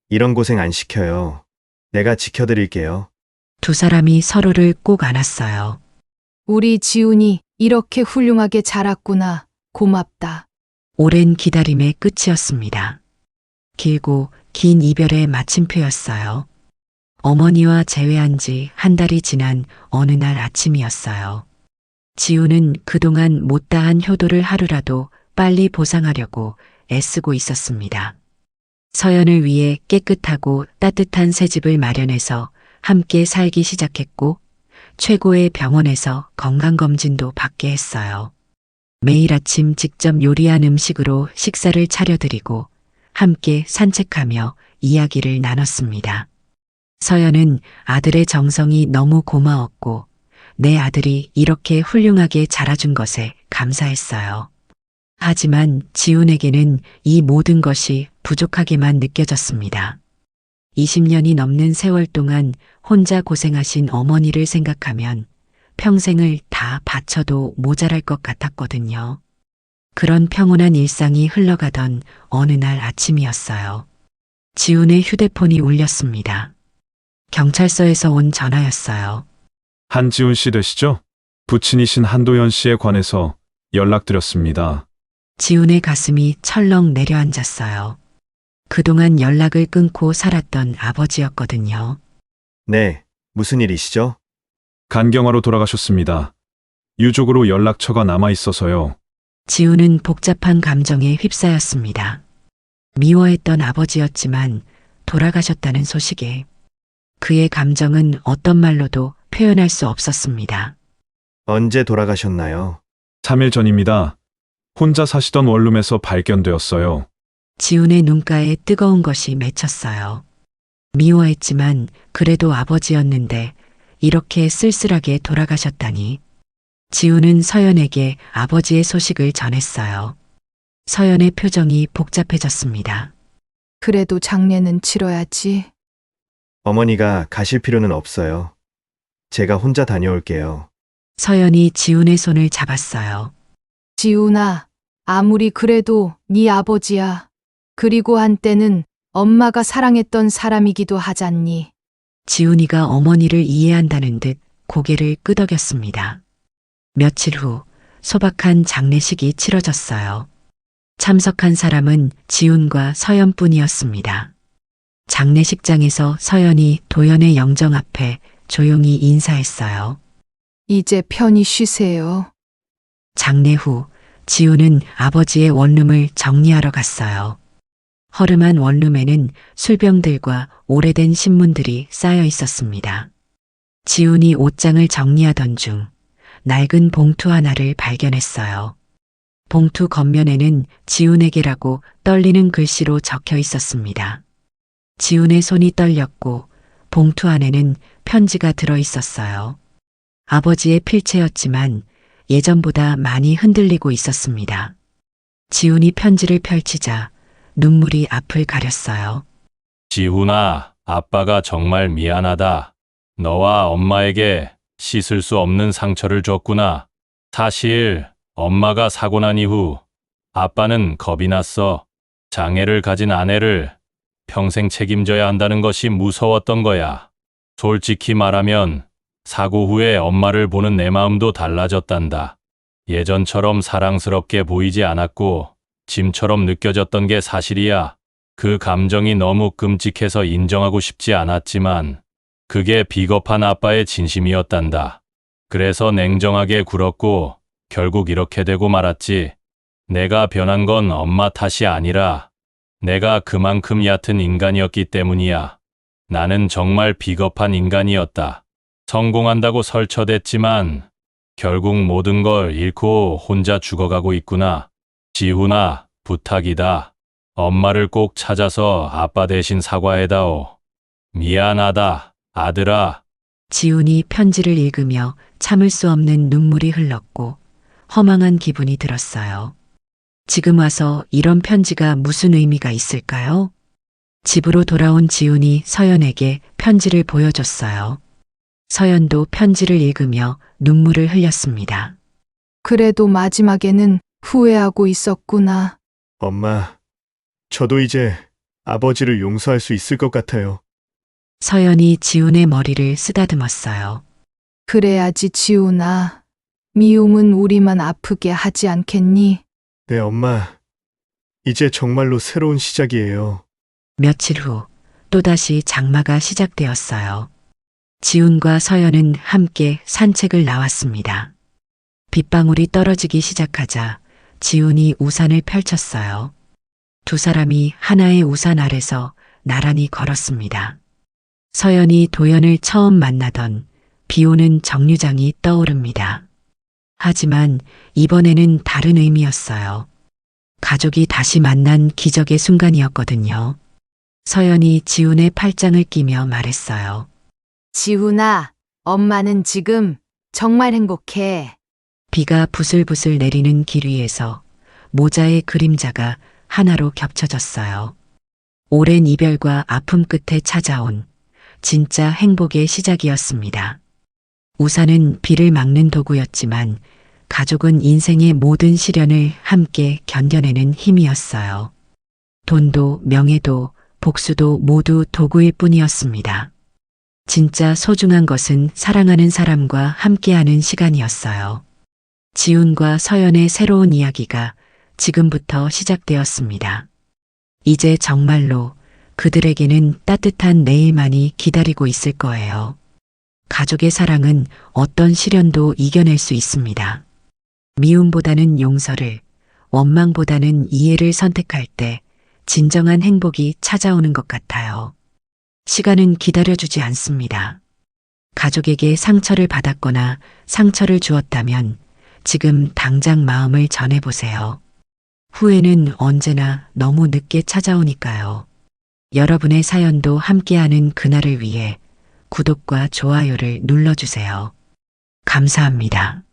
이런 고생 안 시켜요. 내가 지켜드릴게요. 두 사람이 서로를 꼭 안았어요. 우리 지훈이 이렇게 훌륭하게 자랐구나. 고맙다. 오랜 기다림의 끝이었습니다. 길고 긴 이별의 마침표였어요. 어머니와 재회한 지 한 달이 지난 어느 날 아침이었어요. 지훈은 그동안 못다한 효도를 하루라도 빨리 보상하려고 애쓰고 있었습니다. 서연을 위해 깨끗하고 따뜻한 새 집을 마련해서 함께 살기 시작했고 최고의 병원에서 건강검진도 받게 했어요. 매일 아침 직접 요리한 음식으로 식사를 차려드리고 함께 산책하며 이야기를 나눴습니다. 서연은 아들의 정성이 너무 고마웠고 내 아들이 이렇게 훌륭하게 자라준 것에 감사했어요. 하지만 지훈에게는 이 모든 것이 부족하게만 느껴졌습니다. 20년이 넘는 세월 동안 혼자 고생하신 어머니를 생각하면 평생을 다 바쳐도 모자랄 것 같았거든요. 그런 평온한 일상이 흘러가던 어느 날 아침이었어요. 지훈의 휴대폰이 울렸습니다. 경찰서에서 온 전화였어요. 한지훈 씨 되시죠? 부친이신 한도연 씨에 관해서 연락드렸습니다. 지훈의 가슴이 철렁 내려앉았어요. 그동안 연락을 끊고 살았던 아버지였거든요. 네, 무슨 일이시죠? 간경화로 돌아가셨습니다. 유족으로 연락처가 남아 있어서요. 지훈은 복잡한 감정에 휩싸였습니다. 미워했던 아버지였지만 돌아가셨다는 소식에 그의 감정은 어떤 말로도 표현할 수 없었습니다. 언제 돌아가셨나요? 3일 전입니다. 혼자 사시던 원룸에서 발견되었어요. 지훈의 눈가에 뜨거운 것이 맺혔어요. 미워했지만 그래도 아버지였는데 이렇게 쓸쓸하게 돌아가셨다니. 지훈은 서연에게 아버지의 소식을 전했어요. 서연의 표정이 복잡해졌습니다. 그래도 장례는 치러야지. 어머니가 가실 필요는 없어요. 제가 혼자 다녀올게요. 서연이 지훈의 손을 잡았어요. 지훈아, 아무리 그래도 네 아버지야. 그리고 한때는 엄마가 사랑했던 사람이기도 하잖니. 지훈이가 어머니를 이해한다는 듯 고개를 끄덕였습니다. 며칠 후 소박한 장례식이 치러졌어요. 참석한 사람은 지훈과 서연뿐이었습니다. 장례식장에서 서연이 도연의 영정 앞에 조용히 인사했어요. 이제 편히 쉬세요. 장례 후 지훈은 아버지의 원룸을 정리하러 갔어요. 허름한 원룸에는 술병들과 오래된 신문들이 쌓여 있었습니다. 지훈이 옷장을 정리하던 중 낡은 봉투 하나를 발견했어요. 봉투 겉면에는 지훈에게라고 떨리는 글씨로 적혀 있었습니다. 지훈의 손이 떨렸고 봉투 안에는 편지가 들어 있었어요. 아버지의 필체였지만 예전보다 많이 흔들리고 있었습니다. 지훈이 편지를 펼치자 눈물이 앞을 가렸어요. 지훈아, 아빠가 정말 미안하다. 너와 엄마에게 씻을 수 없는 상처를 줬구나. 사실 엄마가 사고 난 이후 아빠는 겁이 났어. 장애를 가진 아내를 평생 책임져야 한다는 것이 무서웠던 거야. 솔직히 말하면 사고 후에 엄마를 보는 내 마음도 달라졌단다. 예전처럼 사랑스럽게 보이지 않았고 짐처럼 느껴졌던 게 사실이야. 그 감정이 너무 끔찍해서 인정하고 싶지 않았지만 그게 비겁한 아빠의 진심이었단다. 그래서 냉정하게 굴었고 결국 이렇게 되고 말았지. 내가 변한 건 엄마 탓이 아니라 내가 그만큼 얕은 인간이었기 때문이야. 나는 정말 비겁한 인간이었다. 성공한다고 설쳐댔지만 결국 모든 걸 잃고 혼자 죽어가고 있구나. 지훈아, 부탁이다. 엄마를 꼭 찾아서 아빠 대신 사과해다오. 미안하다, 아들아. 지훈이 편지를 읽으며 참을 수 없는 눈물이 흘렀고 허망한 기분이 들었어요. 지금 와서 이런 편지가 무슨 의미가 있을까요? 집으로 돌아온 지훈이 서연에게 편지를 보여줬어요. 서연도 편지를 읽으며 눈물을 흘렸습니다. 그래도 마지막에는 후회하고 있었구나. 엄마, 저도 이제 아버지를 용서할 수 있을 것 같아요. 서연이 지훈의 머리를 쓰다듬었어요. 그래야지 지훈아. 미움은 우리만 아프게 하지 않겠니? 네, 엄마. 이제 정말로 새로운 시작이에요. 며칠 후 또다시 장마가 시작되었어요. 지훈과 서연은 함께 산책을 나왔습니다. 빗방울이 떨어지기 시작하자 지훈이 우산을 펼쳤어요. 두 사람이 하나의 우산 아래서 나란히 걸었습니다. 서연이 도연을 처음 만나던 비오는 정류장이 떠오릅니다. 하지만 이번에는 다른 의미였어요. 가족이 다시 만난 기적의 순간이었거든요. 서연이 지훈의 팔짱을 끼며 말했어요. 지훈아, 엄마는 지금 정말 행복해. 비가 부슬부슬 내리는 길 위에서 모자의 그림자가 하나로 겹쳐졌어요. 오랜 이별과 아픔 끝에 찾아온 진짜 행복의 시작이었습니다. 우산은 비를 막는 도구였지만 가족은 인생의 모든 시련을 함께 견뎌내는 힘이었어요. 돈도 명예도 복수도 모두 도구일 뿐이었습니다. 진짜 소중한 것은 사랑하는 사람과 함께하는 시간이었어요. 지훈과 서연의 새로운 이야기가 지금부터 시작되었습니다. 이제 정말로 그들에게는 따뜻한 내일만이 기다리고 있을 거예요. 가족의 사랑은 어떤 시련도 이겨낼 수 있습니다. 미움보다는 용서를, 원망보다는 이해를 선택할 때 진정한 행복이 찾아오는 것 같아요. 시간은 기다려주지 않습니다. 가족에게 상처를 받았거나 상처를 주었다면 지금 당장 마음을 전해보세요. 후회는 언제나 너무 늦게 찾아오니까요. 여러분의 사연도 함께하는 그날을 위해 구독과 좋아요를 눌러주세요. 감사합니다.